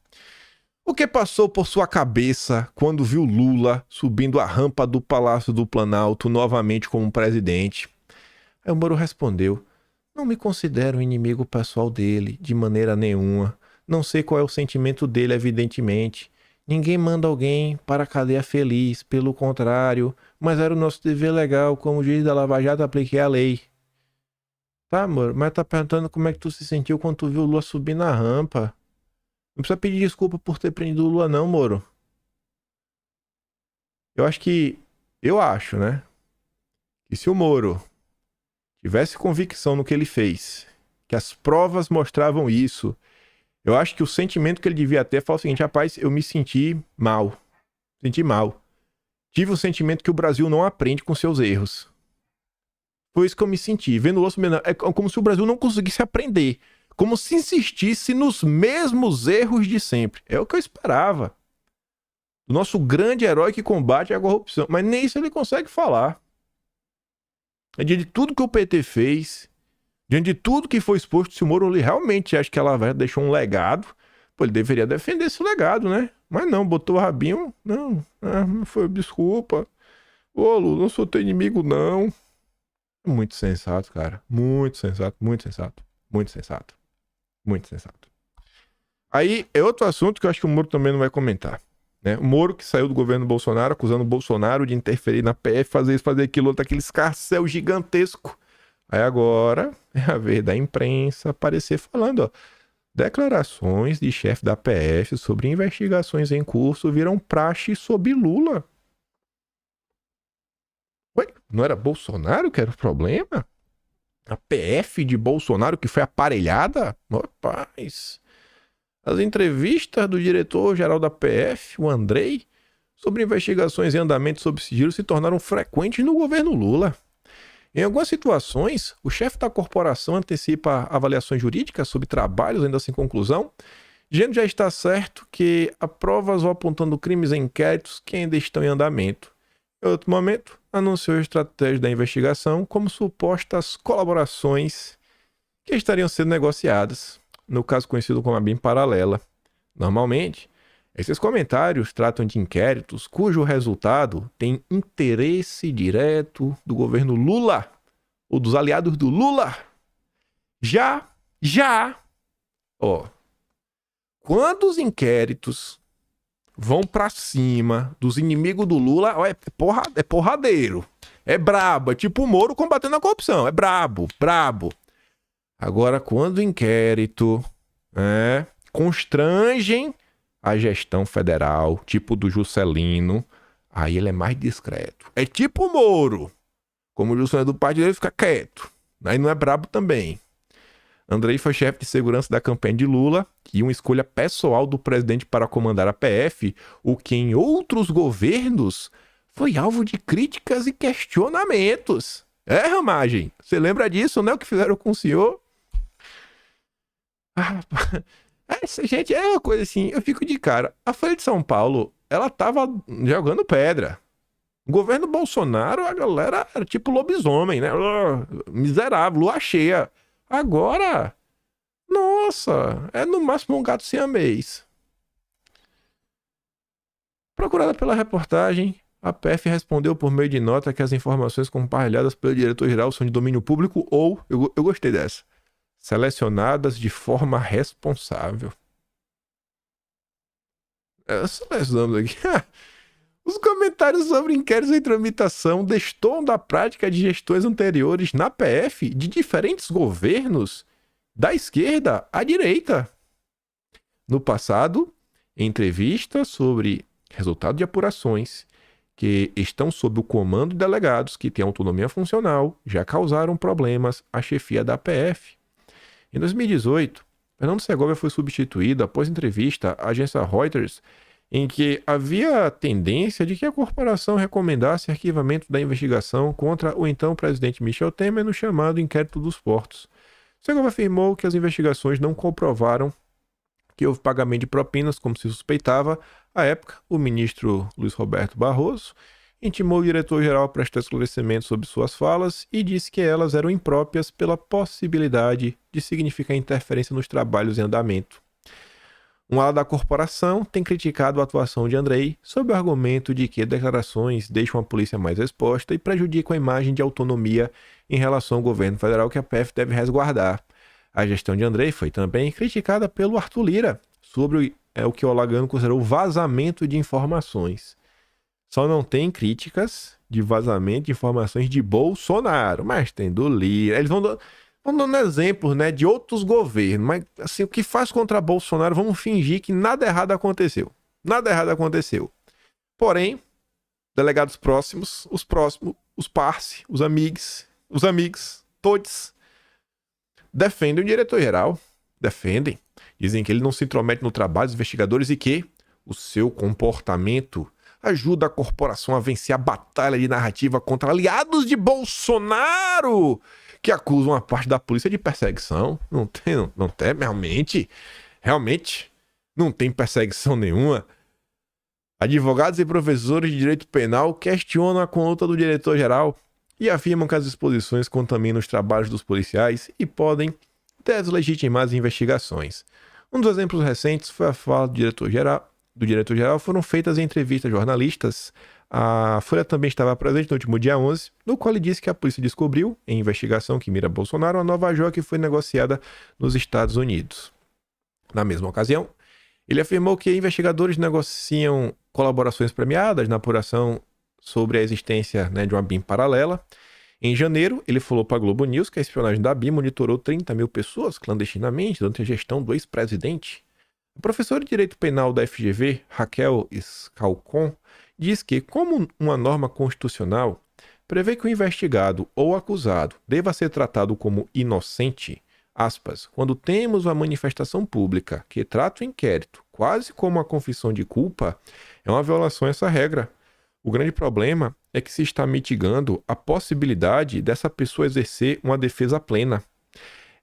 O que passou por sua cabeça quando viu Lula subindo a rampa do Palácio do Planalto novamente como presidente? Aí o Moro respondeu: não me considero inimigo pessoal dele, de maneira nenhuma. Não sei qual é o sentimento dele, evidentemente. Ninguém manda alguém para a cadeia feliz, pelo contrário. Mas era o nosso dever legal, como juiz da Lava Jato, apliquei a lei. Tá, Moro, mas tá perguntando como é que tu se sentiu quando tu viu o Lula subir na rampa. Não precisa pedir desculpa por ter prendido o Lula, não, Moro. Eu acho, né? Que se o Moro tivesse convicção no que ele fez, que as provas mostravam isso, eu acho que o sentimento que ele devia ter foi o seguinte: rapaz, eu me senti mal. Tive o sentimento que o Brasil não aprende com seus erros. Foi isso que eu me senti. Vendo o osso, é como se o Brasil não conseguisse aprender. Como se insistisse nos mesmos erros de sempre. É o que eu esperava. O nosso grande herói que combate a corrupção. Mas nem isso ele consegue falar. Diante de tudo que o PT fez, diante de tudo que foi exposto, se o Moro realmente acha que ela vai deixar um legado, pô, ele deveria defender esse legado, né? Mas não, botou o rabinho. Não foi, desculpa. Ô, Lula, não sou teu inimigo, não. Muito sensato, cara. Muito sensato. Aí é outro assunto que eu acho que o Moro também não vai comentar, né? O Moro que saiu do governo Bolsonaro acusando o Bolsonaro de interferir na PF, fazer isso, fazer aquilo, outro, aquele escarcéu gigantesco. Aí agora é a vez da imprensa aparecer falando, ó, declarações de chefe da PF sobre investigações em curso viram praxe sob Lula. Ué, não era Bolsonaro que era o problema? A PF de Bolsonaro que foi aparelhada? Rapaz, as entrevistas do diretor-geral da PF, o Andrei, sobre investigações em andamento sob sigilo se tornaram frequentes no governo Lula. Em algumas situações, o chefe da corporação antecipa avaliações jurídicas sobre trabalhos ainda sem conclusão, dizendo já está certo que há provas vão apontando crimes em inquéritos que ainda estão em andamento. Em outro momento, anunciou a estratégia da investigação como supostas colaborações que estariam sendo negociadas, no caso conhecido como a BIM paralela. Normalmente, esses comentários tratam de inquéritos cujo resultado tem interesse direto do governo Lula ou dos aliados do Lula. Quando os inquéritos vão pra cima dos inimigos do Lula, ó, é porradeiro. É brabo, é tipo o Moro combatendo a corrupção. É brabo. Agora, quando o inquérito constrangem a gestão federal, tipo do Juscelino, aí ele é mais discreto. É tipo o Moro. Como o Juscelino do partido, ele fica quieto. Aí não é brabo também. Andrei foi chefe de segurança da campanha de Lula e uma escolha pessoal do presidente para comandar a PF, o que em outros governos foi alvo de críticas e questionamentos. É, Ramagem? Você lembra disso, né? O que fizeram com o senhor? Essa gente é uma coisa assim, eu fico de cara. A Folha de São Paulo, ela tava jogando pedra. O governo Bolsonaro, a galera era tipo lobisomem, né? Miserável, lua cheia. Agora, nossa, é no máximo um gato siamês. Procurada pela reportagem, a PF respondeu por meio de nota que as informações compartilhadas pelo diretor-geral são de domínio público ou, eu gostei dessa, selecionadas de forma responsável. Selecionamos aqui. Os comentários sobre inquéritos em tramitação destoam da prática de gestões anteriores na PF de diferentes governos, da esquerda à direita. No passado, em entrevistas sobre resultado de apurações que estão sob o comando de delegados que têm autonomia funcional, já causaram problemas à chefia da PF. Em 2018, Fernando Segovia foi substituído após entrevista à agência Reuters, em que havia tendência de que a corporação recomendasse arquivamento da investigação contra o então presidente Michel Temer no chamado Inquérito dos Portos. Segovia afirmou que as investigações não comprovaram que houve pagamento de propinas, como se suspeitava. À época, o ministro Luiz Roberto Barroso intimou o diretor-geral a prestar esclarecimentos sobre suas falas e disse que elas eram impróprias pela possibilidade de significar interferência nos trabalhos em andamento. Um ala da corporação tem criticado a atuação de Andrei sob o argumento de que declarações deixam a polícia mais exposta e prejudicam a imagem de autonomia em relação ao governo federal que a PF deve resguardar. A gestão de Andrei foi também criticada pelo Arthur Lira sobre o que o Olagano considerou vazamento de informações. Só não tem críticas de vazamento de informações de Bolsonaro, mas tem do Lira. Eles vão dando exemplos, né, de outros governos, mas assim, o que faz contra Bolsonaro, vamos fingir que nada errado aconteceu. Nada errado aconteceu. Porém, delegados próximos, os parce, os amigos, todos, defendem o diretor-geral. Defendem. Dizem que ele não se intromete no trabalho dos investigadores e que o seu comportamento ajuda a corporação a vencer a batalha de narrativa contra aliados de Bolsonaro, que acusam a parte da polícia de perseguição. Não tem, realmente, não tem perseguição nenhuma. Advogados e professores de direito penal questionam a conduta do diretor-geral e afirmam que as exposições contaminam os trabalhos dos policiais e podem deslegitimar as investigações. Um dos exemplos recentes foi a fala do diretor-geral foram feitas em entrevistas a jornalistas. A Folha também estava presente no último dia 11, no qual ele disse que a polícia descobriu, em investigação que mira Bolsonaro, uma nova joia que foi negociada nos Estados Unidos. Na mesma ocasião, ele afirmou que investigadores negociam colaborações premiadas na apuração sobre a existência, né, de uma BIM paralela. Em janeiro, ele falou para a Globo News que a espionagem da BIM monitorou 30 mil pessoas clandestinamente durante a gestão do ex-presidente. A professora de Direito Penal da FGV, Raquel Scalcon, diz que, como uma norma constitucional prevê que o investigado ou acusado deva ser tratado como inocente, aspas, quando temos uma manifestação pública que trata o inquérito quase como uma confissão de culpa, é uma violação a essa regra. O grande problema é que se está mitigando a possibilidade dessa pessoa exercer uma defesa plena.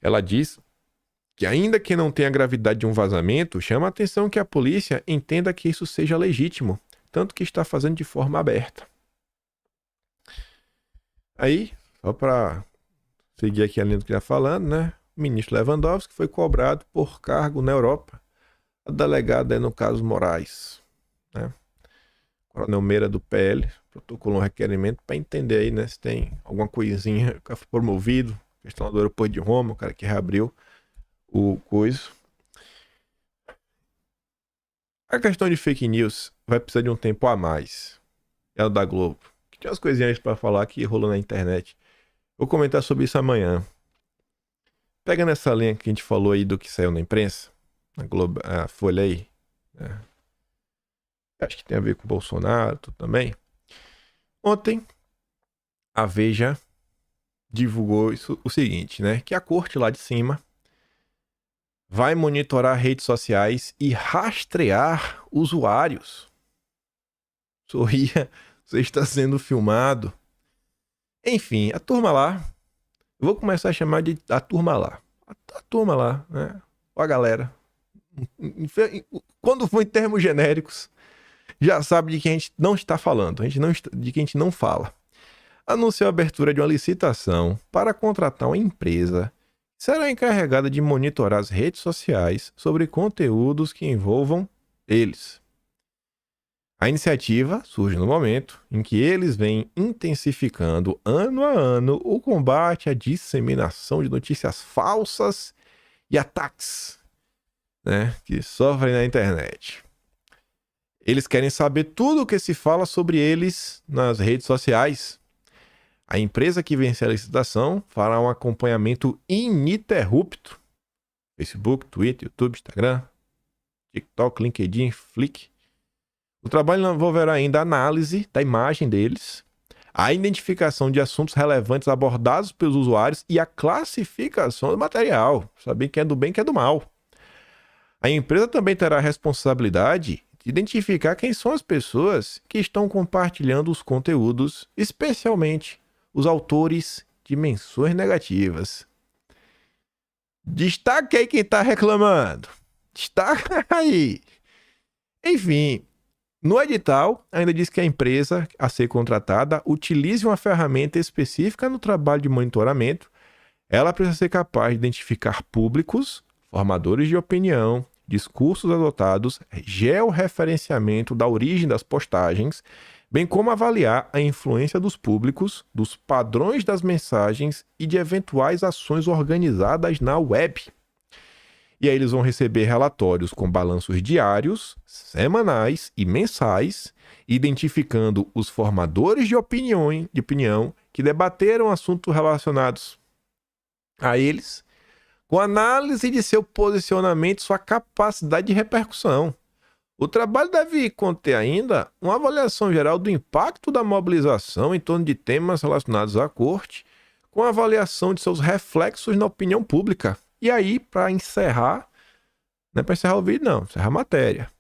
Ela diz que, ainda que não tenha a gravidade de um vazamento, chama a atenção que a polícia entenda que isso seja legítimo, tanto que está fazendo de forma aberta. Aí, só para seguir aqui a linha do que está falando, né? O ministro Lewandowski foi cobrado por cargo na Europa. A delegada é no caso Moraes, né? Coronel Meira do PL protocolou um requerimento para entender aí, né, se tem alguma coisinha que foi promovido, questão do aeroporto de Roma, o cara que reabriu o coisa. A questão de fake news vai precisar de um tempo a mais. É o da Globo. Que tem umas coisinhas para falar que rolou na internet. Vou comentar sobre isso amanhã. Pega nessa linha que a gente falou aí do que saiu na imprensa, na Globo, a Folha aí, né? Acho que tem a ver com o Bolsonaro, tudo também. Ontem, a Veja divulgou o seguinte, né? Que a corte lá de cima vai monitorar redes sociais e rastrear usuários. Sorria, você está sendo filmado. Enfim, a turma lá, eu vou começar a chamar de a turma lá. A turma lá, né? Ó a galera. Quando for em termos genéricos, já sabe de quem a gente não está falando, de quem a gente não fala. Anunciou a abertura de uma licitação para contratar uma empresa que será encarregada de monitorar as redes sociais sobre conteúdos que envolvam eles. A iniciativa surge no momento em que eles vêm intensificando ano a ano o combate à disseminação de notícias falsas e ataques, né, que sofrem na internet. Eles querem saber tudo o que se fala sobre eles nas redes sociais. A empresa que vencer a licitação fará um acompanhamento ininterrupto. Facebook, Twitter, YouTube, Instagram, TikTok, LinkedIn, Flickr. O trabalho envolverá ainda a análise da imagem deles, a identificação de assuntos relevantes abordados pelos usuários e a classificação do material, saber quem é do bem e quem é do mal. A empresa também terá a responsabilidade de identificar quem são as pessoas que estão compartilhando os conteúdos, especialmente os autores de menções negativas. Destaque aí quem está reclamando. Destaca aí. Enfim, no edital ainda diz que a empresa a ser contratada utilize uma ferramenta específica no trabalho de monitoramento. Ela precisa ser capaz de identificar públicos, formadores de opinião, discursos adotados, georreferenciamento da origem das postagens, bem como avaliar a influência dos públicos, dos padrões das mensagens e de eventuais ações organizadas na web. E aí eles vão receber relatórios com balanços diários, semanais e mensais, identificando os formadores de opinião que debateram assuntos relacionados a eles, com análise de seu posicionamento e sua capacidade de repercussão. O trabalho deve conter ainda uma avaliação geral do impacto da mobilização em torno de temas relacionados à corte, com a avaliação de seus reflexos na opinião pública. E aí, para encerrar, não é para encerrar o vídeo não, encerrar a matéria.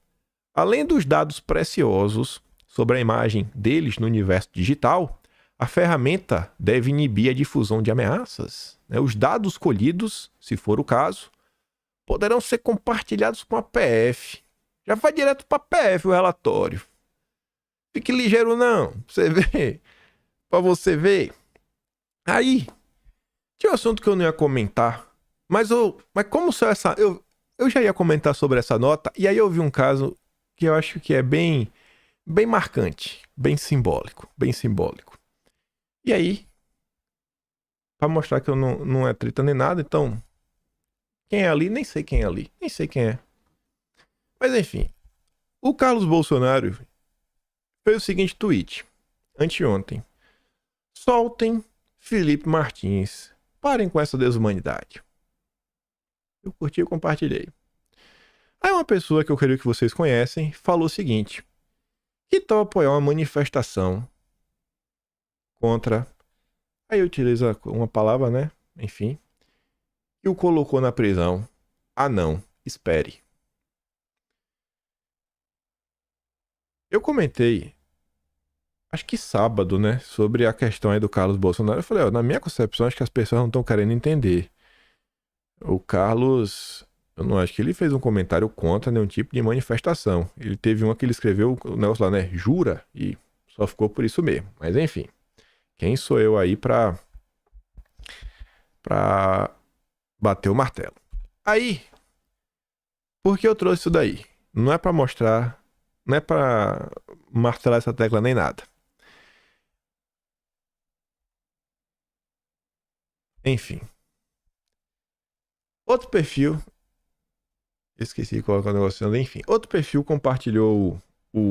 Além dos dados preciosos sobre a imagem deles no universo digital, a ferramenta deve inibir a difusão de ameaças. Os dados colhidos, se for o caso, poderão ser compartilhados com a PF. Já vai direto para a PF o relatório. Fique ligeiro não, você vê, para você ver. Aí, tinha um assunto que eu não ia comentar, mas como só essa... Eu já ia comentar sobre essa nota, e aí eu vi um caso que eu acho que é bem marcante, bem simbólico. E aí, para mostrar que eu não é treta nem nada, então, quem é ali? Nem sei quem é ali, nem sei quem é. Mas enfim, o Carlos Bolsonaro fez o seguinte tweet, anteontem. Soltem Felipe Martins, parem com essa desumanidade. Eu curti e compartilhei. Aí uma pessoa que eu creio que vocês conhecem falou o seguinte: que tal apoiar uma manifestação contra... Aí utiliza uma palavra, né? Enfim. E o colocou na prisão. Ah não, espere. Eu comentei, acho que sábado, né? Sobre a questão aí do Carlos Bolsonaro. Eu falei, na minha concepção, acho que as pessoas não estão querendo entender. O Carlos, eu não acho que ele fez um comentário contra nenhum tipo de manifestação. Ele teve uma que ele escreveu o negócio lá, né? Jura? E só ficou por isso mesmo. Mas enfim, quem sou eu aí pra bater o martelo? Aí, por que eu trouxe isso daí? Não é pra mostrar, não é pra martelar essa tecla nem nada. Enfim. Outro perfil, esqueci de colocar o negócio ali, enfim. Outro perfil compartilhou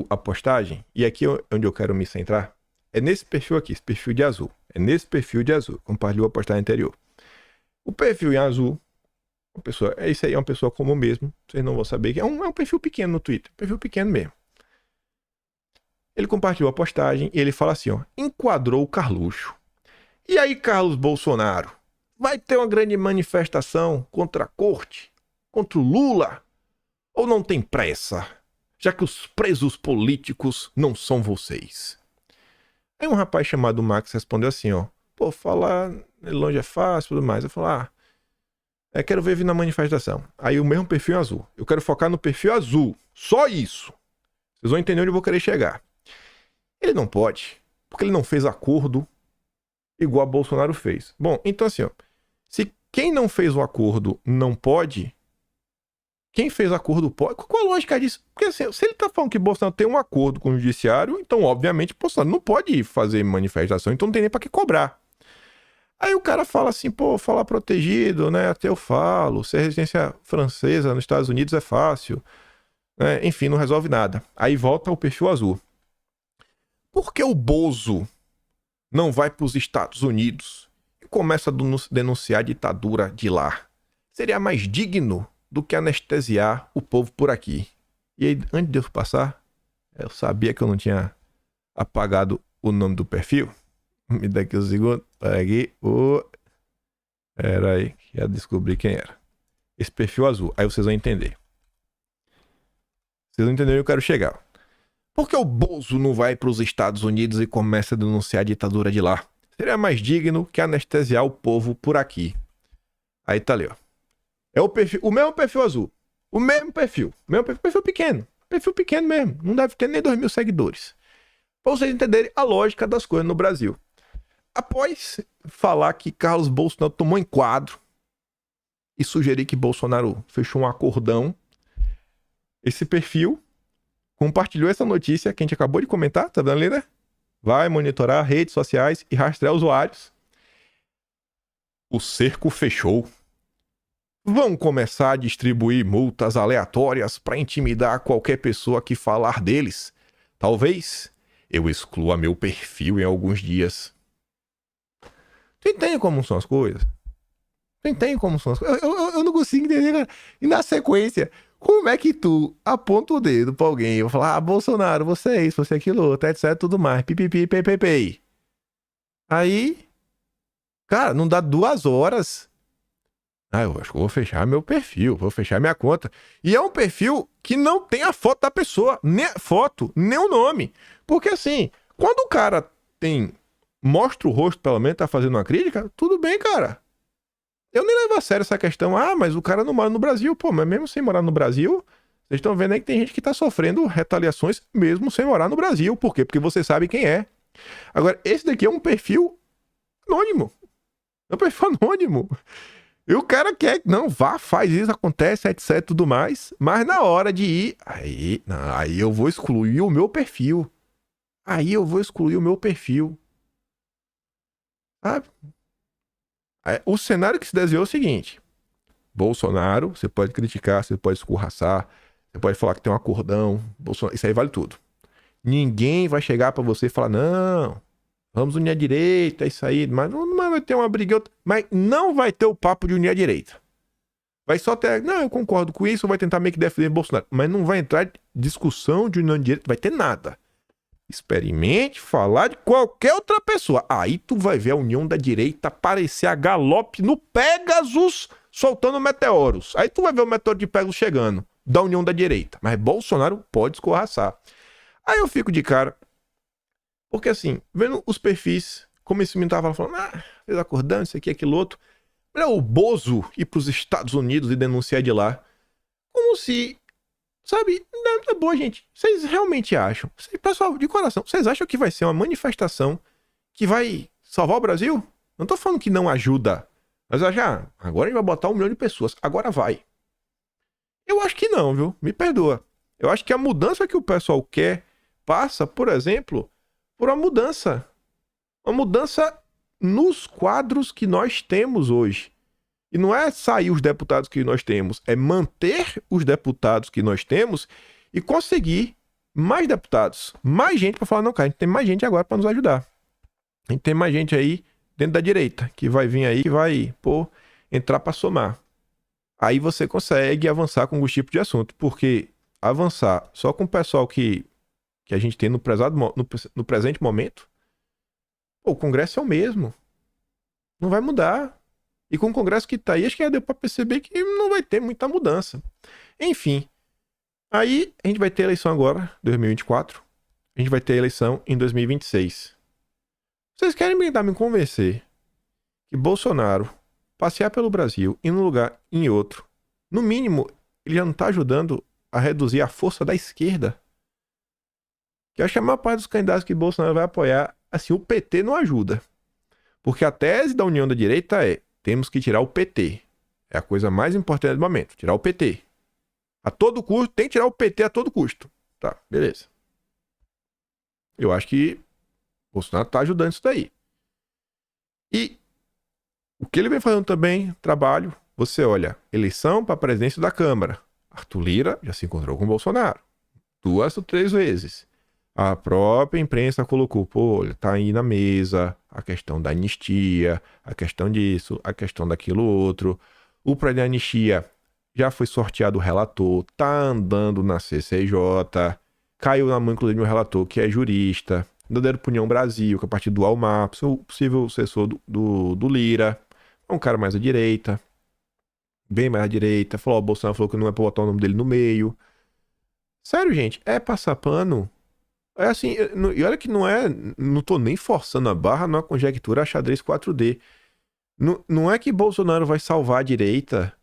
a postagem, e aqui é onde eu quero me centrar. É nesse perfil aqui, esse perfil de azul. É nesse perfil de azul. Compartilhou a postagem anterior. O perfil em azul, isso aí é uma pessoa comum mesmo. Vocês não vão saber que é um perfil pequeno no Twitter. Perfil pequeno mesmo. Ele compartilhou a postagem e ele fala assim, ó. Enquadrou o Carluxo. E aí, Carlos Bolsonaro? Vai ter uma grande manifestação contra a corte? contra o Lula? Ou não tem pressa, já que os presos políticos não são vocês? Aí um rapaz chamado Max respondeu assim, ó. Pô, falar longe é fácil e tudo mais. Eu falei, quero ver vir na manifestação. Aí o mesmo perfil azul. Eu quero focar no perfil azul. Só isso. Vocês vão entender onde eu vou querer chegar. Ele não pode, porque ele não fez acordo igual a Bolsonaro fez. Bom, então assim, ó. Se quem não fez o acordo não pode, quem fez acordo pode. Qual a lógica disso? Porque assim, se ele tá falando que Bolsonaro tem um acordo com o judiciário, então obviamente Bolsonaro não pode fazer manifestação, então não tem nem pra que cobrar. Aí o cara fala assim, pô, falar protegido, né? Até eu falo, ser residência francesa nos Estados Unidos é fácil. Né? Enfim, não resolve nada. Aí volta o perfil azul. Por que o Bozo não vai para os Estados Unidos e começa a denunciar a ditadura de lá? Seria mais digno do que anestesiar o povo por aqui. E aí, antes de eu passar, eu sabia que eu não tinha apagado o nome do perfil. Me dá aqui um segundo. Peguei o... Pera aí, já descobri quem era. Esse perfil azul. Aí vocês vão entender. Vocês vão entender onde eu quero chegar. Por que o Bozo não vai para os Estados Unidos e começa a denunciar a ditadura de lá? Seria mais digno que anestesiar o povo por aqui. Aí tá ali, ó. É o mesmo perfil azul. O mesmo perfil. Perfil pequeno. Perfil pequeno mesmo. Não deve ter nem 2.000 seguidores. Pra vocês entenderem a lógica das coisas no Brasil. Após falar que Carlos Bolsonaro tomou enquadro e sugerir que Bolsonaro fechou um acordão, esse perfil compartilhou essa notícia que a gente acabou de comentar, tá vendo ali, né? Vai monitorar redes sociais e rastrear usuários. O cerco fechou. Vão começar a distribuir multas aleatórias para intimidar qualquer pessoa que falar deles. Talvez eu exclua meu perfil em alguns dias. Tu entende como são as coisas? Tu entende como são as coisas? Eu não consigo entender, cara. E na sequência, como é que tu aponta o dedo pra alguém e vai falar, Bolsonaro, você é isso, você é aquilo outro, etc, tudo mais, pipipi, pei. Aí, cara, não dá 2 horas. Eu acho que eu vou fechar meu perfil, vou fechar minha conta. E é um perfil que não tem a foto da pessoa, nem a foto, nem o nome. Porque assim, quando o cara mostra o rosto, pelo menos, tá fazendo uma crítica, tudo bem, cara. Eu nem levo a sério essa questão. Mas o cara não mora no Brasil. Pô, mas mesmo sem morar no Brasil, vocês estão vendo aí que tem gente que tá sofrendo retaliações mesmo sem morar no Brasil. Por quê? Porque você sabe quem é. Agora, esse daqui é um perfil anônimo. É um perfil anônimo. E o cara quer, não, vá, faz isso, acontece, etc, tudo mais. Mas na hora de ir, aí eu vou excluir o meu perfil. Sabe? O cenário que se desenhou é o seguinte. Bolsonaro, você pode criticar, você pode escorraçar, você pode falar que tem um acordão, Bolsonaro, isso aí vale tudo. Ninguém vai chegar pra você e falar, não, vamos unir a direita, é isso aí, mas não vai ter uma briga, mas não vai ter o papo de unir a direita. Vai só ter, não, eu concordo com isso, vai tentar meio que defender Bolsonaro, mas não vai entrar discussão de união de direita, vai ter nada. Experimente falar de qualquer outra pessoa. Aí tu vai ver a união da direita aparecer a galope no Pegasus soltando meteoros. Aí tu vai ver o meteoro de Pegasus chegando da união da direita. Mas Bolsonaro pode escorraçar. Aí eu fico de cara. Porque assim, vendo os perfis, como esse menino tava falando, fez acordando, isso aqui, aquilo outro. Olha o Bozo ir pros Estados Unidos e denunciar de lá. Como se... Sabe, não é boa, gente. Vocês realmente acham? Pessoal, de coração, vocês acham que vai ser uma manifestação que vai salvar o Brasil? Não tô falando que não ajuda. Mas agora a gente vai botar 1 milhão de pessoas. Agora vai. Eu acho que não, viu? Me perdoa. Eu acho que a mudança que o pessoal quer passa, por exemplo, por uma mudança. Uma mudança nos quadros que nós temos hoje. E não é sair os deputados que nós temos, é manter os deputados que nós temos e conseguir mais deputados, mais gente para falar, não, cara, a gente tem mais gente agora para nos ajudar. A gente tem mais gente aí dentro da direita, que vai vir aí, que vai, entrar para somar. Aí você consegue avançar com alguns tipos de assunto, porque avançar só com o pessoal que a gente tem no presente momento, o Congresso é o mesmo. Não vai mudar. E com o Congresso que tá aí, acho que já deu pra perceber que não vai ter muita mudança. Enfim, aí a gente vai ter eleição agora, 2024. A gente vai ter eleição em 2026. Vocês querem tentar me convencer que Bolsonaro passear pelo Brasil, ir num lugar e em outro, no mínimo, ele já não tá ajudando a reduzir a força da esquerda? Que eu acho que a maior parte dos candidatos que Bolsonaro vai apoiar, assim, o PT não ajuda. Porque a tese da união da direita é: temos que tirar o PT. É a coisa mais importante do momento, tirar o PT. A todo custo, tem que tirar o PT a todo custo. Tá, beleza. Eu acho que Bolsonaro tá ajudando isso daí. E o que ele vem fazendo também, trabalho, você olha, eleição para a presidência da Câmara. Arthur Lira já se encontrou com Bolsonaro 2 ou 3 vezes. A própria imprensa colocou, pô, ele tá aí na mesa, a questão da anistia, a questão disso, a questão daquilo outro. O projeto de anistia já foi sorteado o relator, tá andando na CCJ, caiu na mão, inclusive, de um relator que é jurista, do Dedo União Brasil, que é a partir do Almar, possível sucessor do Lira, é um cara mais à direita, bem mais à direita, falou, o Bolsonaro falou que não é pra botar o nome dele no meio. Sério, gente, é passar pano. É assim, e olha que não tô nem forçando a barra numa conjectura xadrez 4D. Não é que Bolsonaro vai salvar a direita,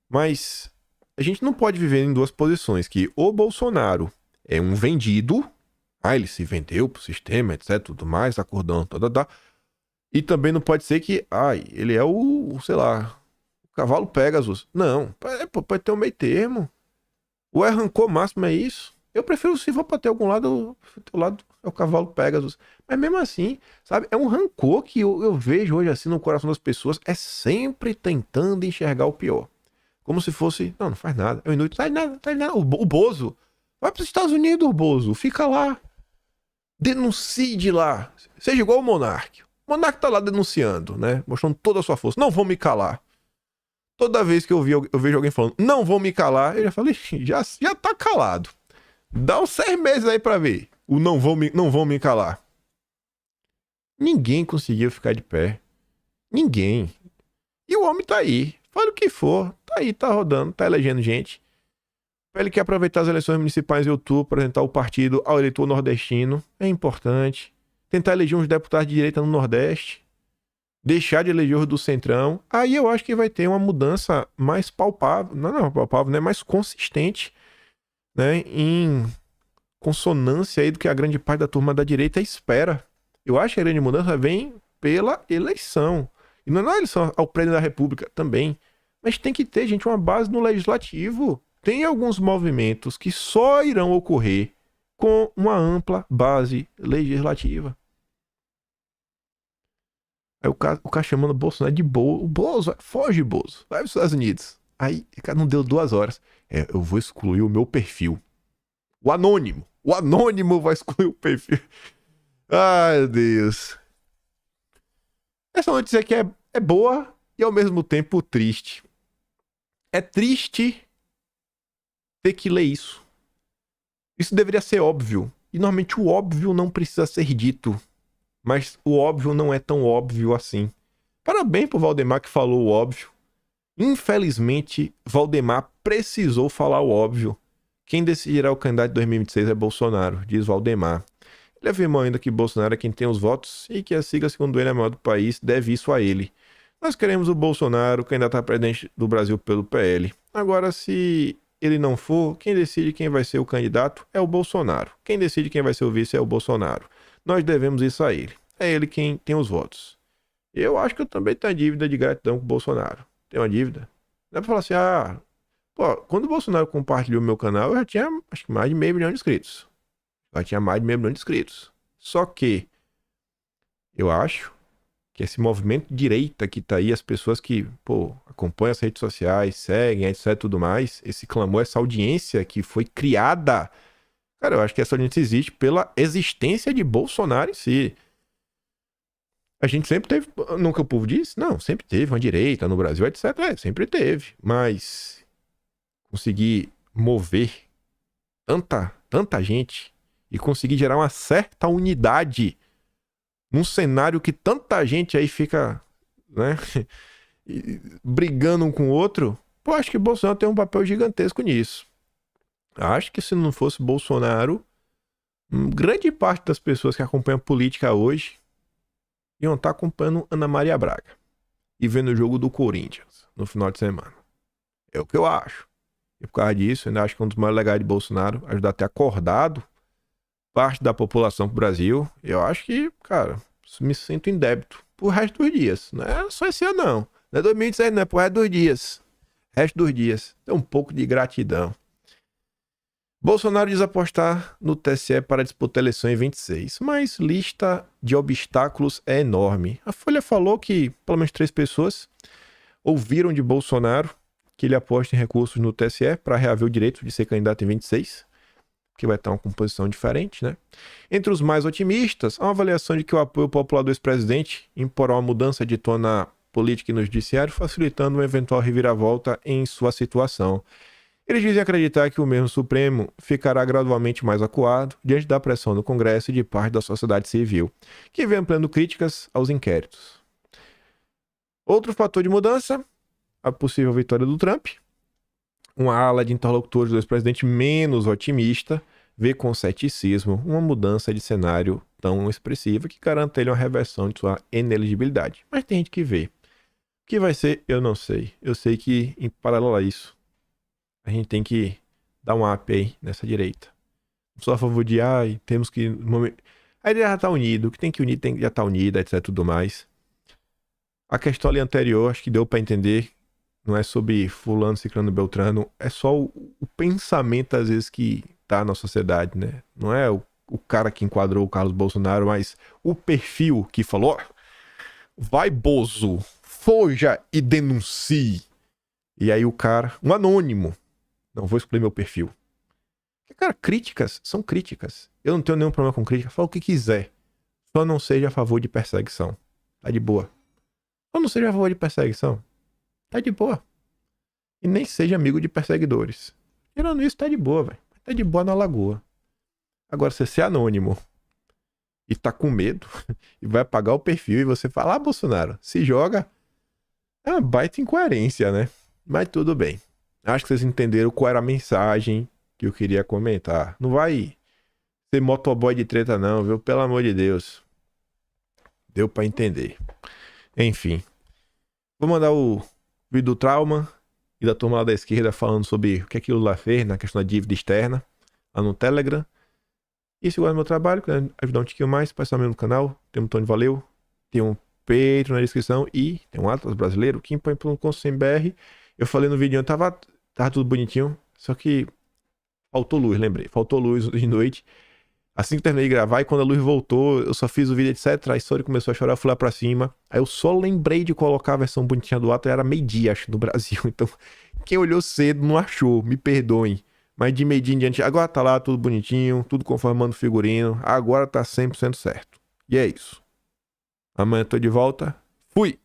mas a gente não pode viver em duas posições, que o Bolsonaro é um vendido, ele se vendeu pro sistema, etc, tudo mais, acordando, e também não pode ser que, ele é sei lá, o cavalo Pegasus. Não, pode ter um meio termo. O arrancou máximo é isso. Eu prefiro, se for pra ter algum lado, o teu lado é o cavalo Pegasus. Mas mesmo assim, sabe, é um rancor que eu vejo hoje assim no coração das pessoas, é sempre tentando enxergar o pior. Como se fosse, não faz nada, é um inútil, não faz nada. O Bozo, vai pros Estados Unidos, o Bozo, fica lá. Denuncie de lá. Seja igual o Monark. O Monark tá lá denunciando, né? Mostrando toda a sua força. Não vou me calar. Toda vez que eu vejo alguém falando, não vou me calar, eu já falei, já tá calado. Dá uns 6 meses aí pra ver. O não vão me calar. Ninguém conseguiu ficar de pé. Ninguém. E o homem tá aí. Fala o que for. Tá aí, tá rodando, tá elegendo gente. Ele quer aproveitar as eleições municipais em outubro para apresentar o partido ao eleitor nordestino. É importante. Tentar eleger uns deputados de direita no Nordeste. Deixar de eleger os do Centrão. Aí eu acho que vai ter uma mudança mais palpável. Não palpável, né? Mais consistente, né? Em consonância aí do que a grande parte da turma da direita espera. Eu acho que a grande mudança vem pela eleição. E não é a eleição ao presidente da República também. Mas tem que ter, gente, uma base no legislativo. Tem alguns movimentos que só irão ocorrer com uma ampla base legislativa. Aí o cara chamando o Bolsonaro de Bozo. O Bozo, foge, Bozo. Vai para os Estados Unidos. Aí, cara, não deu 2 horas. Eu vou excluir o meu perfil. O anônimo vai excluir o perfil. Ai, meu Deus. Essa notícia aqui é boa e ao mesmo tempo triste. É triste ter que ler isso. Isso deveria ser óbvio. E normalmente o óbvio não precisa ser dito. Mas o óbvio não é tão óbvio assim. Parabéns pro Valdemar que falou o óbvio. Infelizmente, Valdemar precisou falar o óbvio. Quem decidirá o candidato de 2026 é Bolsonaro, diz Valdemar. Ele afirmou ainda que Bolsonaro é quem tem os votos e que a sigla, segundo ele, é a maior do país, deve isso a ele. Nós queremos o Bolsonaro, candidato a presidente do Brasil pelo PL. Agora, se ele não for, quem decide quem vai ser o candidato é o Bolsonaro. Quem decide quem vai ser o vice é o Bolsonaro. Nós devemos isso a ele. É ele quem tem os votos. Eu acho que eu também tenho dívida de gratidão com o Bolsonaro. Tem uma dívida? Não é pra falar assim, quando o Bolsonaro compartilhou meu canal, eu já tinha, acho que mais de 500 mil de inscritos. Já tinha mais de 500 mil de inscritos. Só que eu acho que esse movimento de direita que tá aí, as pessoas que, acompanham as redes sociais, seguem, etc, tudo mais, esse clamor, essa audiência que foi criada, cara, eu acho que essa audiência existe pela existência de Bolsonaro em si. A gente sempre teve, nunca o povo disse? Não, sempre teve uma direita no Brasil, etc. Sempre teve. Mas conseguir mover tanta gente e conseguir gerar uma certa unidade num cenário que tanta gente aí fica, né, brigando um com o outro, pô, acho que Bolsonaro tem um papel gigantesco nisso. Acho que se não fosse Bolsonaro, grande parte das pessoas que acompanham a política hoje iam estar acompanhando Ana Maria Braga e vendo o jogo do Corinthians no final de semana. É o que eu acho. E por causa disso, eu ainda acho que um dos maiores legais de Bolsonaro ajudar a ter acordado parte da população pro Brasil. Eu acho que, cara, me sinto em débito pro resto dos dias. Não é só esse ano, não. Não é 2017, não é pro resto dos dias. Resto dos dias. Tem um pouco de gratidão. Bolsonaro diz apostar no TSE para disputar a eleição em 26, mas lista de obstáculos é enorme. A Folha falou que pelo menos 3 pessoas ouviram de Bolsonaro que ele aposta em recursos no TSE para reaver o direito de ser candidato em 26, que vai estar uma composição diferente, né? Entre os mais otimistas, há uma avaliação de que o apoio popular do ex-presidente imporá uma mudança de tom na política e no judiciário, facilitando uma eventual reviravolta em sua situação. Eles dizem acreditar que o mesmo Supremo ficará gradualmente mais acuado diante da pressão do Congresso e de parte da sociedade civil, que vem ampliando críticas aos inquéritos. Outro fator de mudança, a possível vitória do Trump. Uma ala de interlocutores do ex-presidente menos otimista vê com ceticismo uma mudança de cenário tão expressiva que garanta ele uma reversão de sua inelegibilidade. Mas tem gente que vê. O que vai ser, eu não sei. Eu sei que, em paralelo a isso, a gente tem que dar um up aí nessa direita. Não sou a favor de, temos que... A ideia já tá unido, o que tem que unir já tá unida, etc, tudo mais. A questão ali anterior, acho que deu pra entender, não é sobre fulano, ciclano, beltrano, é só o pensamento, às vezes, que tá na sociedade, né? Não é o cara que enquadrou o Carlos Bolsonaro, mas o perfil que falou, vai Bozo, foja e denuncie. E aí o cara, um anônimo, não vou excluir meu perfil. Porque, cara, críticas são críticas. Eu não tenho nenhum problema com crítica. Fala o que quiser. Só não seja a favor de perseguição. Tá de boa. Só não seja a favor de perseguição. Tá de boa. E nem seja amigo de perseguidores. Tirando isso, tá de boa, velho. Tá de boa na lagoa. Agora, você ser anônimo e tá com medo e vai apagar o perfil e você fala, Bolsonaro, se joga. É uma baita incoerência, né? Mas tudo bem. Acho que vocês entenderam qual era a mensagem que eu queria comentar. Não vai ser motoboy de treta não, viu? Pelo amor de Deus. Deu pra entender. Enfim. Vou mandar o vídeo do Trauma e da turma lá da esquerda falando sobre o que aquilo lá fez na questão da dívida externa lá no Telegram. E se gosta do meu trabalho, quer ajudar um tiquinho mais, pode estar no canal. Tem um botão de valeu. Tem um Patreon na descrição e tem um Atlas brasileiro, Kim.com.br. Eu falei no vídeo, tava tudo bonitinho, só que faltou luz, lembrei. Faltou luz de noite. Assim que terminei de gravar, e quando a luz voltou, eu só fiz o vídeo, etc. A história começou a chorar, eu fui lá pra cima. Aí eu só lembrei de colocar a versão bonitinha do Atlas, era meio-dia, acho, no Brasil. Então, quem olhou cedo não achou, me perdoem. Mas de meio-dia em diante, agora tá lá tudo bonitinho, tudo conformando o figurino. Agora tá 100% certo. E é isso. Amanhã eu tô de volta. Fui!